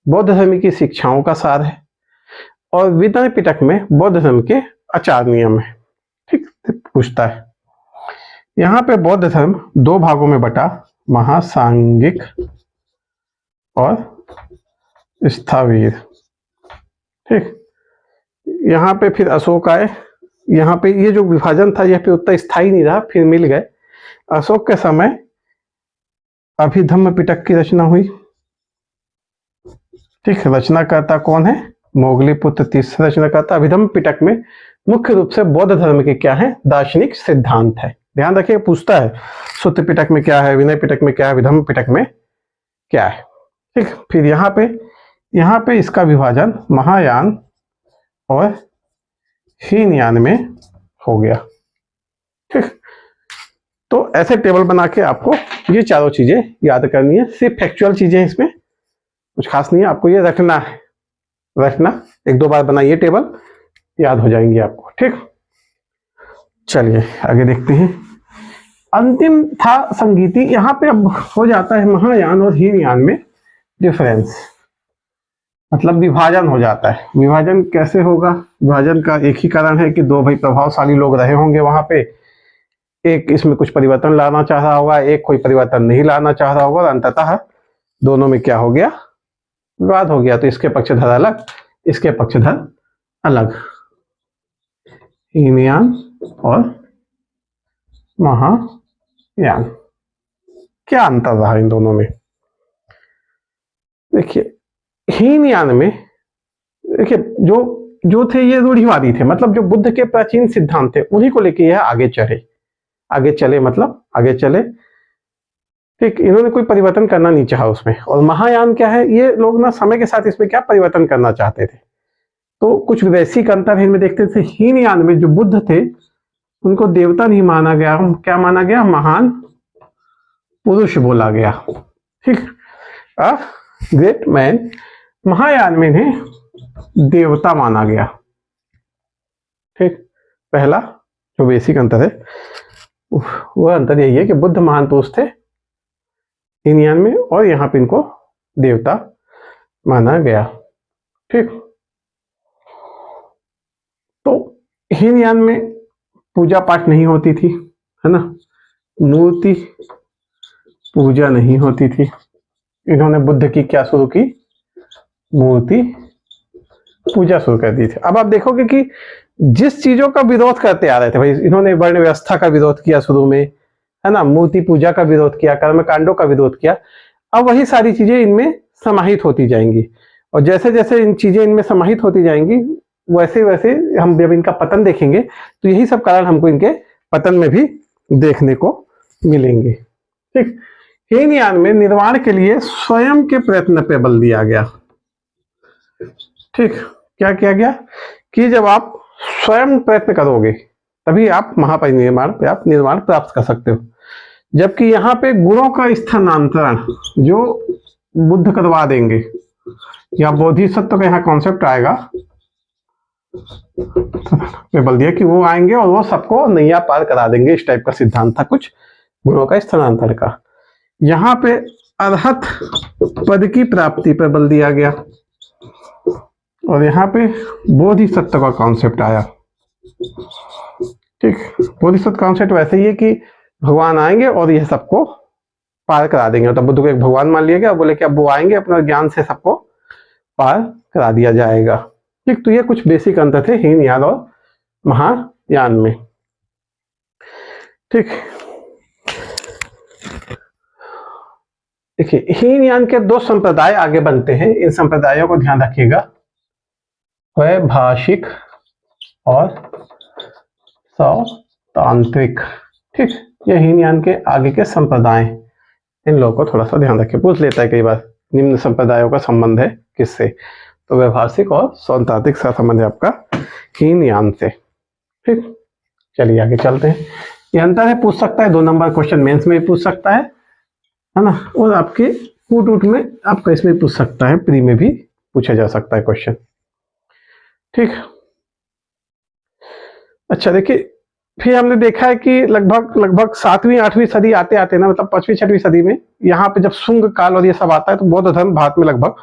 बौद्ध धर्म की शिक्षाओं का सार है और विनय पिटक में बौद्ध धर्म के आचार नियम है। ठीक, पूछता है यहाँ पे बौद्ध धर्म 2 भागों में बटा, महासांगिक और स्थावीर। ठीक, यहाँ पे फिर अशोक आए, यहाँ पे ये जो विभाजन था यह पे उतना स्थायी नहीं रहा, फिर मिल गए। अशोक के समय अभिधम्म पिटक की रचना हुई। ठीक, रचनाकर्ता कौन है? मोगली पुत्र तिस रचनाकर्ता। अभिधम्म पिटक में मुख्य रूप से बौद्ध धर्म के क्या है? दार्शनिक सिद्धांत है। ध्यान रखिए, पूछता है सुत्त पिटक में क्या है, विनय पिटक में क्या है, अभिधम्म पिटक में क्या है। ठीक, फिर यहाँ पे इसका विभाजन महायान और हीनयान में हो गया। ठीक, तो ऐसे टेबल बना के आपको ये चारों चीजें याद करनी है। सिर्फ फैक्चुअल चीजें, इसमें कुछ खास नहीं है, आपको ये रखना है। 1-2 बार बनाइए टेबल, याद हो जाएंगे आपको। ठीक, चलिए आगे देखते हैं। अंतिम था संगीति। यहाँ पे अब हो जाता है महायान और हीनयान में डिफरेंस, मतलब विभाजन हो जाता है। विभाजन कैसे होगा? विभाजन का एक ही कारण है कि 2 भाई प्रभावशाली लोग रहे होंगे वहां पे, एक इसमें कुछ परिवर्तन लाना चाह रहा होगा, एक कोई परिवर्तन नहीं लाना चाह रहा होगा, और अंततः दोनों में क्या हो गया, विवाद हो गया। तो इसके पक्षधर अलग, इसके पक्षधर अलग, हीनयान और महायान। क्या अंतर रहा इन दोनों में? देखिए हीनयान में, देखिए जो जो थे ये रूढ़िवादी थे, मतलब जो बुद्ध के प्राचीन सिद्धांत थे उन्हीं को लेके यह आगे चले, मतलब आगे चले। ठीक, इन्होंने कोई परिवर्तन करना नहीं चाहा उसमें। और महायान क्या है, ये लोग ना समय के साथ इसमें क्या परिवर्तन करना चाहते थे, तो कुछ वैसी अंतर है इनमें देखते थे। हीनयान में जो बुद्ध थे उनको देवता नहीं माना गया, क्या माना गया, महान पुरुष बोला गया। ठीक, अ ग्रेट मैन। महायान में इन्हें देवता माना गया। ठीक, पहला जो बेसिक अंतर है वह अंतर यही है कि बुद्ध महान पुरुष थे हीनयान में, और यहाँ पे इनको देवता माना गया। ठीक, तो हीनयान में पूजा पाठ नहीं होती थी, है ना, मूर्ति पूजा नहीं होती थी। इन्होंने बुद्ध की क्या शुरू की, मूर्ति पूजा शुरू कर दी थी। अब आप देखोगे कि जिस चीजों का विरोध करते आ रहे थे, भाई इन्होंने वर्ण व्यवस्था का विरोध किया शुरू में, है ना, मूर्ति पूजा का विरोध किया, कर्मकांडों का विरोध किया, अब वही सारी चीजें इनमें समाहित होती जाएंगी। और जैसे जैसे इन चीजें इनमें समाहित होती जाएंगी वैसे वैसे हम जब इनका पतन देखेंगे तो यही सब कारण हमको इनके पतन में भी देखने को मिलेंगे। ठीक, हीनयान में निर्वाण के लिए स्वयं के प्रयत्न पे बल दिया गया। ठीक, क्या किया गया कि जब आप स्वयं प्रयत्न करोगे तभी आप महापरिनिर्वाण प्राप्त, निर्वाण प्राप्त कर सकते हो। जबकि यहाँ पे गुणों का स्थानांतरण जो बुद्ध करवा देंगे, या बोधिसत्व का यहाँ कॉन्सेप्ट आएगा, बल दिया कि वो आएंगे और वो सबको नैया पार करा देंगे, इस टाइप का सिद्धांत था कुछ गुणों का स्थानांतरण का। यहाँ पे अरहत पद की प्राप्ति पर बल दिया गया, और यहाँ पे बोधिसत्व का कॉन्सेप्ट आया। ठीक, बोधिसत्व कॉन्सेप्ट वैसे ही है कि भगवान आएंगे और यह सबको पार करा देंगे, तब बुद्ध को एक भगवान मान लिया गया, बोले कि अब वो आएंगे अपने ज्ञान से सबको पार करा दिया जाएगा। ठीक, तो ये कुछ बेसिक अंतर थे हीनयान और महायान में। ठीक, देखिए हीनयान के दो संप्रदाय आगे बनते हैं, इन संप्रदायों को ध्यान रखिएगा, वैभाषिक और सौतांत्रिक। ठीक, ये हीनयान के आगे के संप्रदाय, इन लोगों को थोड़ा सा ध्यान रखिए, पूछ लेता है कई बार निम्न संप्रदायों का संबंध है किससे, तो वैभाषिक और सौतांत्रिक का संबंध है आपका हीनयान से। ठीक, चलिए आगे चलते हैं। ये अंतर है, पूछ सकता है, 2 नंबर क्वेश्चन मेंस में भी पूछ सकता है ना, और आपके कूट में आपका इसमें पूछ सकता है, प्री में भी पूछा जा सकता है क्वेश्चन। ठीक, अच्छा देखिए, फिर हमने देखा है कि लगभग 7वीं 8वीं सदी आते आते ना, मतलब 5वीं 6वीं सदी में यहाँ पे जब शुंग काल और ये सब आता है तो बौद्ध धर्म भारत में लगभग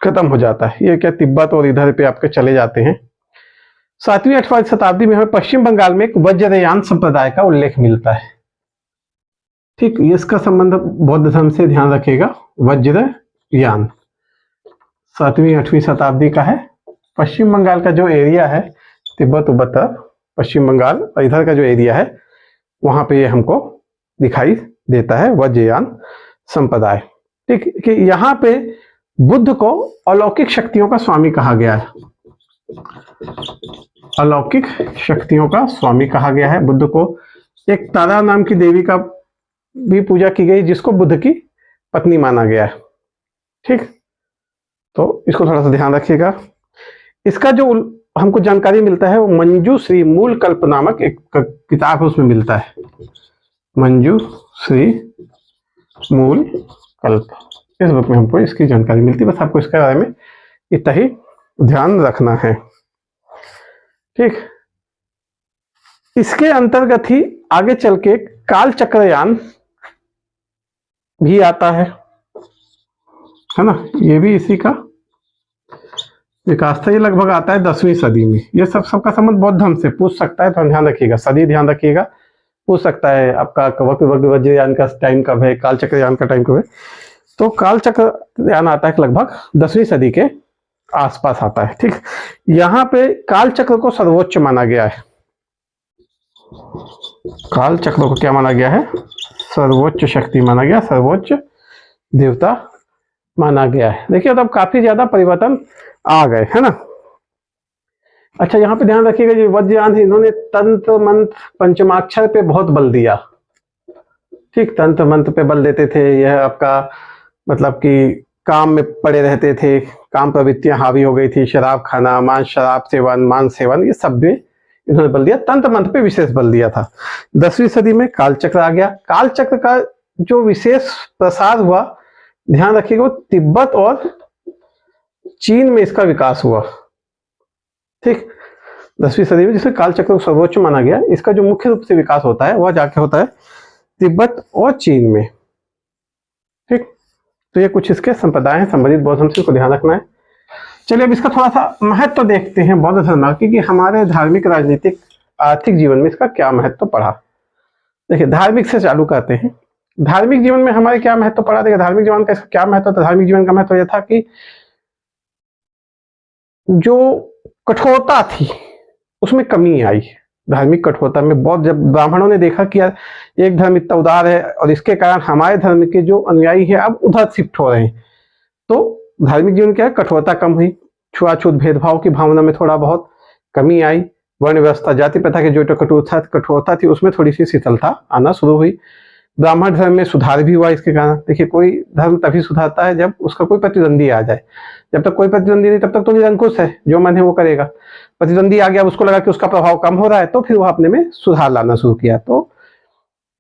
खत्म हो जाता है। ये क्या तिब्बत और इधर पे आपके चले जाते हैं। 7वीं 8वीं शताब्दी में हमें पश्चिम बंगाल में एक वज्रयान संप्रदाय का उल्लेख मिलता है। ठीक, इसका संबंध बौद्ध धर्म से, ध्यान रखिएगा, वज्रयान 7वीं 8वीं शताब्दी का है। पश्चिम बंगाल का जो एरिया है, तिब्बत उब्बत पश्चिम बंगाल और इधर का जो एरिया है वहां पे ये हमको दिखाई देता है वज्रयान संप्रदाय। ठीक, कि यहाँ पे बुद्ध को अलौकिक शक्तियों का स्वामी कहा गया है, अलौकिक शक्तियों का स्वामी कहा गया है बुद्ध को। एक तारा नाम की देवी का भी पूजा की गई जिसको बुद्ध की पत्नी माना गया है। ठीक, तो इसको थोड़ा सा ध्यान रखिएगा। इसका जो हमको जानकारी मिलता है वो मंजू श्री मूल कल्प नामक एक किताब है, उसमें मिलता है, मंजू श्री मूल कल्प, इस बुक में हमको इसकी जानकारी मिलती है। बस आपको इसके बारे में इतना ही ध्यान रखना है। ठीक, इसके अंतर्गत ही आगे चल के काल चक्रयान भी आता है ना, ये भी इसी का विकास था। ये लगभग आता है 10वीं सदी में। ये सबका संबंध बौद्ध धर्म से, पूछ सकता है तो ध्यान रखिएगा, सदी ध्यान रखिएगा, पूछ सकता है आपका वज्रयान का टाइम कब है, काल चक्रयान का टाइम कब है। तो काल चक्रयान आता है लगभग 10वीं सदी के आसपास आता है। ठीक, यहाँ पे काल चक्र को सर्वोच्च माना गया है। काल चक्र को क्या माना गया है? सर्वोच्च शक्ति माना गया, सर्वोच्च देवता माना गया है। देखिए अब काफी ज्यादा परिवर्तन आ गए, है ना। अच्छा, यहाँ पे ध्यान रखिएगा, जो वज्रयान है इन्होंने तंत्र मंत्र पंचमाक्षर पे बहुत बल दिया। ठीक, तंत्र मंत्र पे बल देते थे। यह आपका मतलब कि काम में पड़े रहते थे, काम प्रवृत्तियां हावी हो गई थी, शराब खाना, शराब सेवन, मांस सेवन, ये सब में इन्होंने बल दिया। तंत्र मंत्र पे विशेष बल दिया था। 10वीं सदी में कालचक्र आ गया। कालचक्र का जो विशेष प्रसार हुआ, ध्यान रखिएगा, तिब्बत और चीन में इसका विकास हुआ। ठीक, 10वीं सदी में जिसे कालचक्र को सर्वोच्च माना गया, इसका जो मुख्य रूप से विकास होता है वह जाके होता है तिब्बत और चीन में। ठीक, तो ये कुछ इसके संप्रदाय हैं, संबंधित बौद्ध धर्म से, इसको ध्यान रखना है। चलिए अब इसका थोड़ा सा महत्व तो देखते हैं बौद्ध धर्म की, कि हमारे धार्मिक, राजनीतिक, आर्थिक जीवन में इसका क्या महत्व पड़ा। देखिए, धार्मिक से चालू करते हैं। धार्मिक जीवन में हमारे क्या महत्व पड़ा? देखिए, धार्मिक जीवन का इसका क्या महत्व था? धार्मिक जीवन का महत्व यह था कि जो कठोरता थी उसमें कमी आई। धार्मिक कठोरता में बहुत, जब ब्राह्मणों ने देखा कि यार एक धर्म इतना उदार है और इसके कारण हमारे धर्म के जो अनुयायी हैं अब उधर शिफ्ट हो रहे हैं, तो धार्मिक जीवन क्या है, कठोरता कम हुई। छुआछूत भेदभाव की भावना में थोड़ा बहुत कमी आई। वर्ण व्यवस्था, जाति प्रथा की जो कठोरता थी उसमें थोड़ी सी शिथिलता आना शुरू हुई। ब्राह्मण धर्म में सुधार भी हुआ इसके कारण। देखिए, कोई धर्म तभी सुधारता है जब उसका कोई प्रतिद्वंदी आ जाए। जब तक कोई प्रतिद्वंदी नहीं, तब तक तो निरंकुश है, जो मन है वो करेगा। प्रतिद्वंदी आ गया, उसको लगा कि उसका प्रभाव कम हो रहा है, तो फिर वह अपने में सुधार लाना शुरू किया। तो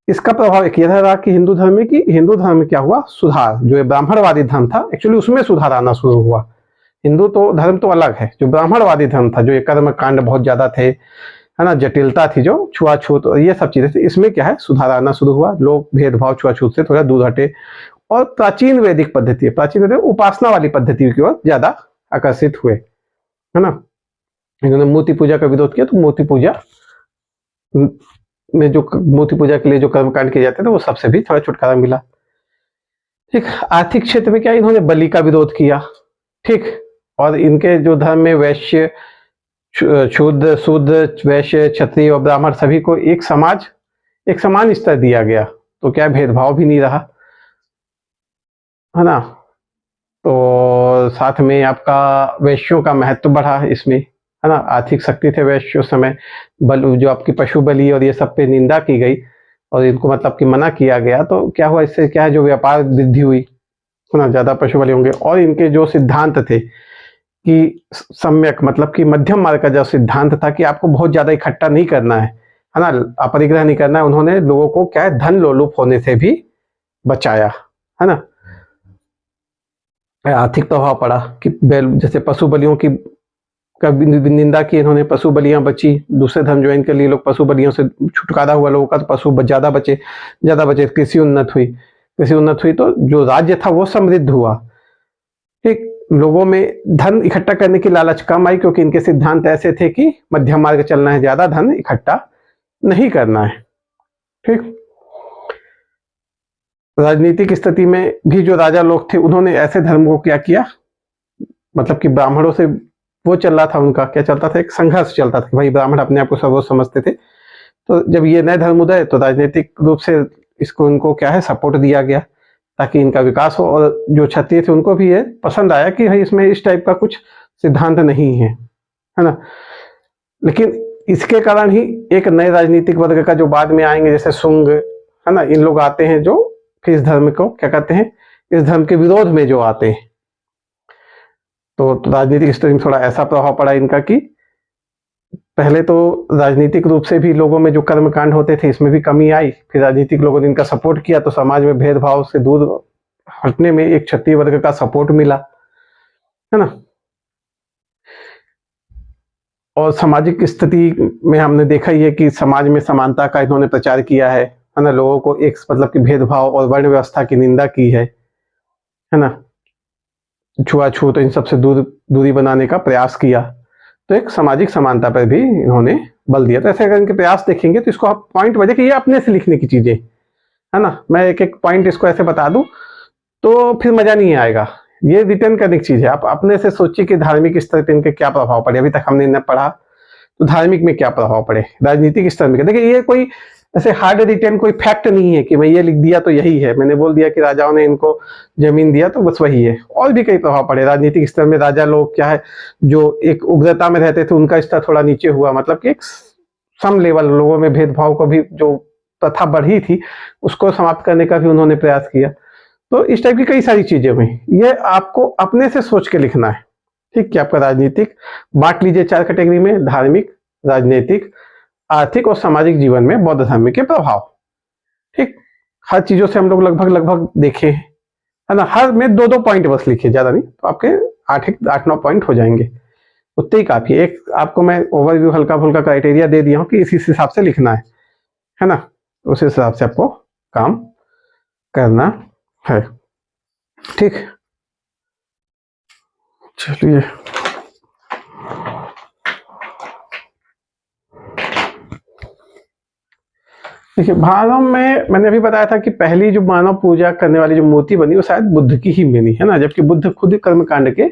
इसका प्रभाव एक यह रहा कि हिंदू धर्म में क्या हुआ, सुधार। जो ये ब्राह्मणवादी धर्म था, एक्चुअली उसमें सुधार आना शुरू हुआ। हिंदू तो धर्म तो अलग है, जो ब्राह्मणवादी धर्म था, जो ये कर्म कांड बहुत ज्यादा थे, है ना, जटिलता थी, जो छुआछूत और ये सब चीजें थी, इसमें क्या है, सुधार आना शुरू हुआ। लोग भेदभाव, छुआछूत से थोड़ा दूर हटे और प्राचीन वैदिक पद्धति, प्राचीन वैदिक उपासना वाली पद्धति की ओर ज्यादा आकर्षित हुए, है ना। इन्होंने मूर्ति पूजा का विरोध किया, तो मूर्ति पूजा में जो मूर्ति पूजा के लिए जो कर्मकांड किए जाते थे वो सबसे भी थोड़ा छुटकारा मिला। ठीक, आर्थिक क्षेत्र में क्या, इन्होंने बलि का विरोध किया। ठीक, और इनके जो धर्म में वैश्य, शूद्र, वैश्य, क्षत्रिय और ब्राह्मण सभी को एक समान स्तर दिया गया, तो क्या भेदभाव भी नहीं रहा, है ना। तो साथ में आपका वैश्यों का महत्व बढ़ा इसमें, है ना। आर्थिक शक्ति थे वैश्य उस समय। बल, जो आपकी पशु बलि और ये सब पे निंदा की गई और इनको मतलब कि मना किया गया, तो क्या हुआ, इससे क्या है, जो व्यापार वृद्धि हुई, है ना, ज्यादा पशु बलि होंगे। और इनके जो सिद्धांत थे कि सम्यक, मतलब कि मध्यम मार्ग का जो सिद्धांत था कि आपको बहुत ज्यादा इकट्ठा नहीं करना है ना, अपरिग्रह नहीं करना है, उन्होंने लोगों को क्या है, धन लोलुप होने से भी बचाया, है ना। आर्थिक प्रभाव पड़ा कि जैसे पशु बलियों की निंदा की इन्होंने, पशु बलियां बची। दूसरे धर्म ज्वाइन के लिए लोग पशु बलियों से छुटकारा हुआ लोगों का, तो पशु ज्यादा बचे। कृषि उन्नत हुई तो जो राज्य था वो समृद्ध हुआ। ठीक, लोगों में धन इकट्ठा करने की लालच कम आई, क्योंकि इनके सिद्धांत ऐसे थे कि मध्यम मार्ग चलना है, ज्यादा धन इकट्ठा नहीं करना है। ठीक, राजनीतिक स्थिति में भी जो राजा लोग थे उन्होंने ऐसे धर्म को क्या किया, मतलब कि ब्राह्मणों से वो चल रहा था, उनका क्या चलता था, एक संघर्ष चलता था कि भाई ब्राह्मण अपने आप को सर्वोच्च समझते थे। तो जब ये नए धर्म उदय, तो राजनीतिक रूप से इसको इनको क्या है, सपोर्ट दिया गया ताकि इनका विकास हो। और जो क्षत्रिय थे उनको भी ये पसंद आया कि भाई इसमें इस टाइप का कुछ सिद्धांत नहीं है ना। लेकिन इसके कारण ही एक नए राजनीतिक वर्ग का जो बाद में आएंगे, जैसे शुंग, है ना, इन लोग आते हैं, जो कि इस धर्म को क्या कहते हैं, इस धर्म के विरोध में जो आते हैं। तो राजनीतिक स्थिति में थोड़ा ऐसा प्रभाव पड़ा इनका कि पहले तो राजनीतिक रूप से भी लोगों में जो कर्मकांड होते थे इसमें भी कमी आई। फिर राजनीतिक लोगों ने इनका सपोर्ट किया, तो समाज में भेदभाव से दूर हटने में एक क्षत्रिय वर्ग का सपोर्ट मिला, है ना। और सामाजिक स्थिति में हमने देखा ही है कि समाज में समानता का इन्होंने प्रचार किया है ना। लोगों को एक मतलब कि भेदभाव और वर्ण व्यवस्था की निंदा की है ना। छुआछूत इन सबसे दूरी बनाने का प्रयास किया। तो एक सामाजिक समानता पर भी इन्होंने बल दिया। तो ऐसे अगर इनके प्रयास देखेंगे तो इसको आप पॉइंट वजह कि ये अपने से लिखने की चीजें है ना, मैं एक एक पॉइंट इसको ऐसे बता दूं तो फिर मजा नहीं आएगा। ये रिटर्न करने की चीज है, आप अपने से सोचिए कि धार्मिक स्तर पर इनके क्या प्रभाव पड़े। अभी तक हमने इन्हें पढ़ा तो धार्मिक में क्या प्रभाव पड़े, राजनीतिक स्तर में। देखिए ये कोई ऐसे हार्ड रिटर्न कोई फैक्ट नहीं है कि मैं ये लिख दिया तो यही है, मैंने बोल दिया कि राजाओं ने इनको जमीन दिया तो बस वही है। और भी कई प्रभाव पड़े राजनीतिक स्तर में। राजा लोग क्या है जो एक उग्रता में रहते थे उनका स्तर थोड़ा नीचे हुआ, मतलब कि एक सम लेवल लोगों में भेदभाव को भी जो प्रथा बढ़ी थी उसको समाप्त करने का भी उन्होंने प्रयास किया। तो इस टाइप की कई सारी चीजें हुई। ये आपको अपने से सोच के लिखना है, ठीक। कि आपका राजनीतिक बांट लीजिए 4 कैटेगरी में, धार्मिक, राजनीतिक, आर्थिक और सामाजिक जीवन में बौद्ध धर्म के प्रभाव, ठीक। हर चीजों से हम लोग लगभग लगभग देखे है ना। हर में 2-2 पॉइंट बस लिखिए, ज्यादा नहीं, तो आपके 8-9 पॉइंट हो जाएंगे, उतने ही काफी। एक आपको मैं ओवरव्यू हल्का फुल्का क्राइटेरिया दे दिया हूं कि इस हिसाब से लिखना है ना, उस हिसाब से आपको काम करना है, ठीक। चलिए देखिए, भारत में मैंने अभी बताया था कि पहली जो मानव पूजा करने वाली जो मूर्ति बनी वो शायद बुद्ध की ही बनी है ना, जबकि बुद्ध खुद कर्मकांड के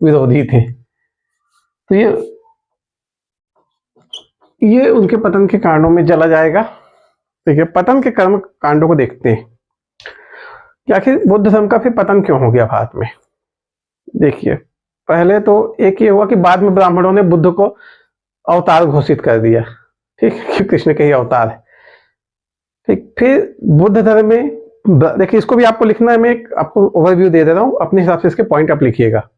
विरोधी थे। तो ये उनके पतन के कांडों में चला जाएगा। देखिए पतन के कर्म कांडों को देखते हैं कि आखिर बुद्ध धर्म का फिर पतन क्यों हो गया भारत में। देखिए पहले तो एक ये हुआ कि बाद में ब्राह्मणों ने बुद्ध को अवतार घोषित कर दिया, ठीक, कि कृष्ण के ही अवतार है, ठीक। फिर बुद्ध धर्म में देखिए इसको भी आपको लिखना है, मैं आपको ओवरव्यू दे दे रहा हूं, अपने हिसाब से इसके पॉइंट आप लिखिएगा।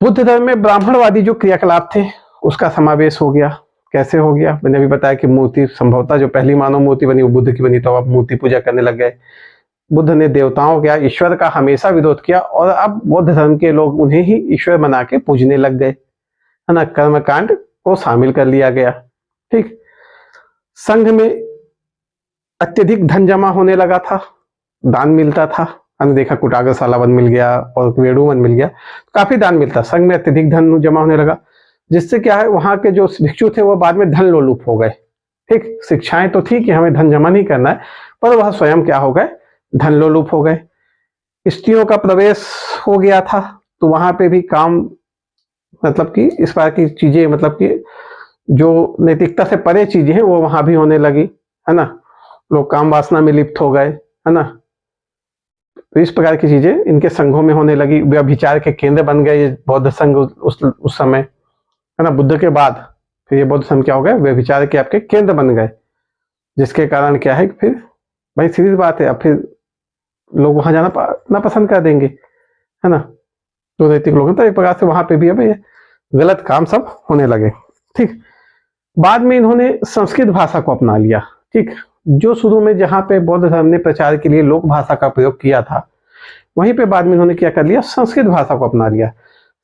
बुद्ध धर्म में ब्राह्मणवादी जो क्रियाकलाप थे उसका समावेश हो गया। कैसे हो गया, मैंने अभी बताया कि मूर्ति संभवतः जो पहली मानव मूर्ति बनी वो बुद्ध की बनी, तो अब मूर्ति पूजा करने लग गए। बुद्ध ने देवताओं का, ईश्वर का हमेशा विरोध किया और अब बौद्ध धर्म के लोग उन्हें ही ईश्वर बना के पूजने लग गए, है ना। कर्मकांड को शामिल कर लिया गया, ठीक। संघ में अत्यधिक धन जमा होने लगा था, दान मिलता था, हमने देखा कुटाग्रशाला वन मिल गया और वेणु वन मिल गया, काफी दान मिलता। संघ में अत्यधिक धन जमा होने लगा, जिससे क्या है वहां के जो भिक्षु थे वो बाद में धन लोलुप हो गए, ठीक। शिक्षाएं तो थी कि हमें धन जमा नहीं करना है, पर वह स्वयं क्या हो गए, धन लोलुप हो गए। स्त्रियों का प्रवेश हो गया था, तो वहां पे भी काम, मतलब कि इस बार की चीजें, मतलब कि जो नैतिकता से परे चीजें हैं वो वहां भी होने लगी, है ना। लोग काम वासना में लिप्त हो गए, है ना। तो इस प्रकार की चीजें इनके संघों में होने लगी। व्यभिचार के केंद्र बन गए ये बौद्ध संघ उस समय, है ना। बुद्ध के बाद फिर ये बौद्ध संघ क्या हो गए, व्यभिचार के आपके केंद्र बन गए, जिसके कारण क्या है कि फिर भाई सीधी बात है, अब फिर लोग वहां जाना ना पसंद कर देंगे, है ना। तो नैतिक लोग तो एक प्रकार से वहां पे भी अब ये गलत काम सब होने लगे, ठीक। बाद में इन्होंने संस्कृत भाषा को अपना लिया, ठीक। जो शुरू में जहां पे बौद्ध धर्म ने प्रचार के लिए लोक भाषा का प्रयोग किया था, वहीं पे बाद में इन्होंने क्या कर लिया, संस्कृत भाषा को अपना लिया।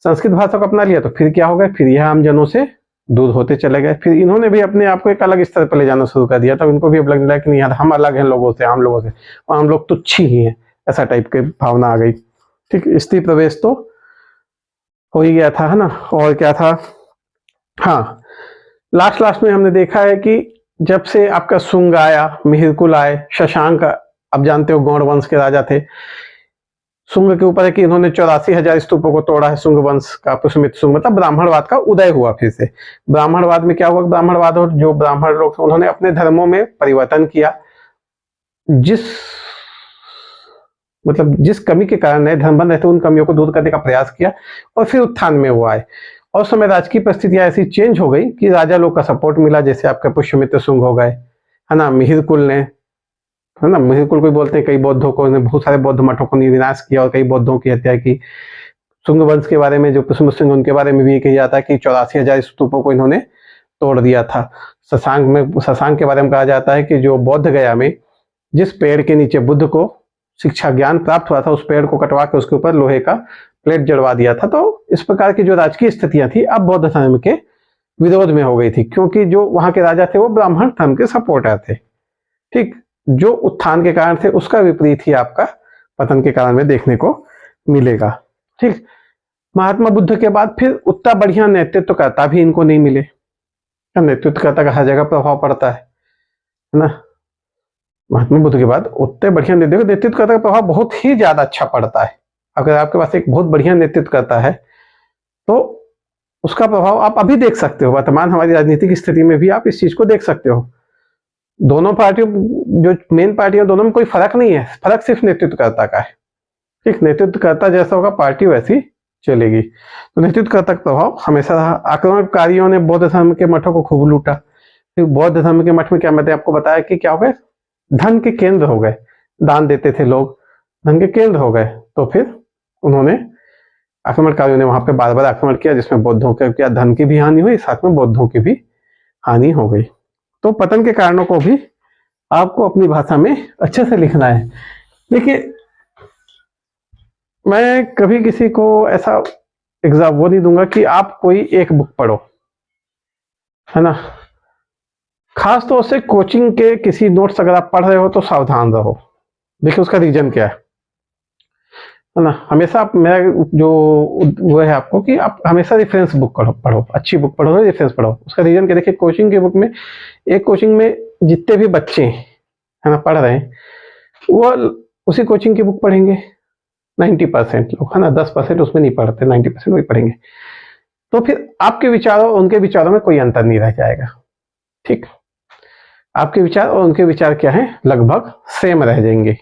संस्कृत भाषा को अपना लिया तो फिर क्या हो गया, फिर यह आम जनों से दूर होते चले गए। फिर इन्होंने भी अपने आप को एक अलग स्तर पर ले जाना शुरू कर दिया, तब इनको भी अब लगने लगा कि नहीं यार हम अलग हैं लोगों से, आम लोगों से, और हम लोग तुच्छ ही हैं, ऐसा टाइप की भावना आ गई, ठीक। स्त्री प्रवेश तो हो ही गया था, है ना। और क्या था, हाँ, लास्ट में हमने देखा है कि जब से आपका शुंग आया, मिहिरकुल आए, शशांक, अब जानते हो गौड़ वंश के राजा थे। शुंग के ऊपर है कि इन्होंने 84,000 स्तूपों को तोड़ा है, शुंग वंश का पुष्यमित शुंग, मतलब ब्राह्मणवाद का उदय हुआ फिर से। ब्राह्मणवाद में क्या हुआ, ब्राह्मणवाद और जो ब्राह्मण लोग उन्होंने अपने धर्मों में परिवर्तन किया, जिस कमी के कारण नए धर्म बन रहे थे उन कमियों को दूर करने का प्रयास किया और फिर उत्थान में वो आए। और उस समय राजकीय परिस्थितियां ऐसी चेंज हो गई कि राजा लोग का सपोर्ट मिला, जैसे आपके पुष्यमित्र शुंग हो गए, है ना। मिहिरकुल ने, है ना, मिहिरकुल को बोलते हैं, कई बौद्धों को, बहुत सारे बौद्ध मठों को विनाश किया और कई बौद्धों की हत्या की। शुंग वंश के बारे में जो पुष्यमित्र शुंग, उनके बारे में भी कहा जाता है कि 84,000 स्तूपों को इन्होंने तोड़ दिया था। शशांक के बारे में कहा जाता है कि जो बौद्ध गया में जिस पेड़ के नीचे बुद्ध को शिक्षा ज्ञान प्राप्त हुआ था, उस पेड़ को कटवा के उसके ऊपर लोहे का प्लेट जड़वा दिया था। तो इस प्रकार की जो राजकीय स्थितियां थी अब बौद्ध धर्म के विरोध में हो गई थी, क्योंकि जो वहां के राजा थे वो ब्राह्मण धर्म के सपोर्टर थे, ठीक। जो उत्थान के कारण थे उसका विपरीत ही आपका पतन के कारण में देखने को मिलेगा, ठीक। महात्मा बुद्ध के बाद फिर उतना बढ़िया नेतृत्वकर्ता भी इनको नहीं मिले, नेतृत्वकर्ता का हर जगह प्रभाव पड़ता है ना। महात्मा बुद्ध के बाद उतने बढ़िया नेतृत्वकर्ता का प्रभाव बहुत ही ज्यादा अच्छा पड़ता है। अगर आपके पास एक बहुत बढ़िया नेतृत्वकर्ता है तो उसका प्रभाव आप अभी देख सकते हो। वर्तमान हमारी राजनीतिक स्थिति में भी आप इस चीज को देख सकते हो। दोनों पार्टियों, जो मेन पार्टियां, दोनों में कोई फर्क नहीं है, फर्क सिर्फ नेतृत्वकर्ता का है। ठीक, नेतृत्वकर्ता जैसा होगा पार्टी वैसी चलेगी। तो नेतृत्वकर्ता का प्रभाव हमेशा रहा। आक्रमणकारियों ने बौद्ध धर्म के मठों को खूब लूटा। फिर बौद्ध धर्म के मठ में क्या, मैंने आपको बताया कि क्या हो गए, धन के केंद्र हो गए। दान देते थे लोग, धन के केंद्र हो गए। तो फिर उन्होंने, आक्रमणकारियों ने वहां पे बार बार आक्रमण किया, जिसमें बौद्धों के क्या धन की भी हानि हुई, साथ में बौद्धों की भी हानि हो गई। तो पतन के कारणों को भी आपको अपनी भाषा में अच्छे से लिखना है। देखिए, मैं कभी किसी को ऐसा एग्जाम वो नहीं दूंगा कि आप कोई एक बुक पढ़ो, है ना। खास तौर से कोचिंग के किसी नोट्स अगर आप पढ़ रहे हो तो सावधान रहो। देखिए उसका रीजन क्या है ना। हमेशा आप, मेरा जो वो है आपको कि आप हमेशा रेफरेंस बुक पढ़ो, अच्छी बुक पढ़ो, रेफरेंस पढ़ो। उसका रीजन क्या, देखिए कोचिंग की बुक में, एक कोचिंग में जितने भी बच्चे है ना पढ़ रहे हैं, वो उसी कोचिंग की बुक पढ़ेंगे 90% लोग, है ना। 10% उसमें नहीं पढ़ते, 90% वही पढ़ेंगे। तो फिर आपके विचारों और उनके विचारों में कोई अंतर नहीं रह जाएगा। ठीक, आपके विचार और उनके विचार क्या है, लगभग सेम रह जाएंगे।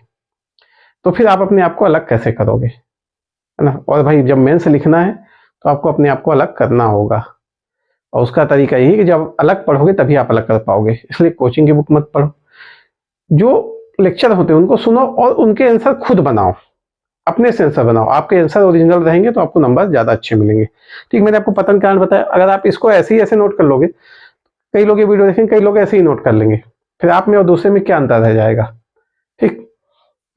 तो फिर आप अपने आप को अलग कैसे करोगे, है ना। और भाई जब मेंस लिखना है तो आपको अपने आप को अलग करना होगा, और उसका तरीका यही कि जब अलग पढ़ोगे तभी आप अलग कर पाओगे। इसलिए कोचिंग की बुक मत पढ़ो, जो लेक्चर होते हैं उनको सुनो और उनके आंसर खुद बनाओ, अपने से आंसर बनाओ। आपके आंसर ओरिजिनल रहेंगे तो आपको नंबर ज्यादा अच्छे मिलेंगे। ठीक, मैंने आपको पतन कारण बताया। अगर आप इसको ऐसे ही ऐसे नोट कर लोगे, कई लोग ये वीडियो देखेंगे, कई लोग ऐसे ही नोट कर लेंगे, फिर आप में और दूसरे में क्या अंतर रह जाएगा। ठीक,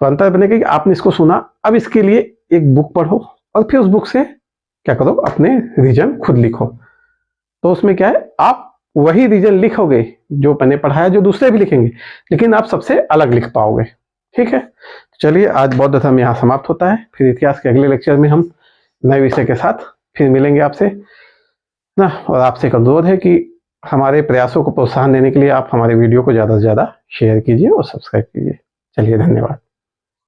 तो अंतर बनेगा कि आपने इसको सुना, अब इसके लिए एक बुक पढ़ो और फिर उस बुक से क्या करो, अपने रीजन खुद लिखो। तो उसमें क्या है, आप वही रीजन लिखोगे जो मैंने पढ़ाया, जो दूसरे भी लिखेंगे, लेकिन आप सबसे अलग लिख पाओगे। ठीक है, चलिए आज बौद्ध धर्म यहाँ समाप्त होता है। फिर इतिहास के अगले लेक्चर में हम नए विषय के साथ फिर मिलेंगे आपसे ना। और आपसे एक अनुरोध है कि हमारे प्रयासों को प्रोत्साहन देने के लिए आप हमारे वीडियो को ज़्यादा से ज़्यादा शेयर कीजिए और सब्सक्राइब कीजिए। चलिए, धन्यवाद।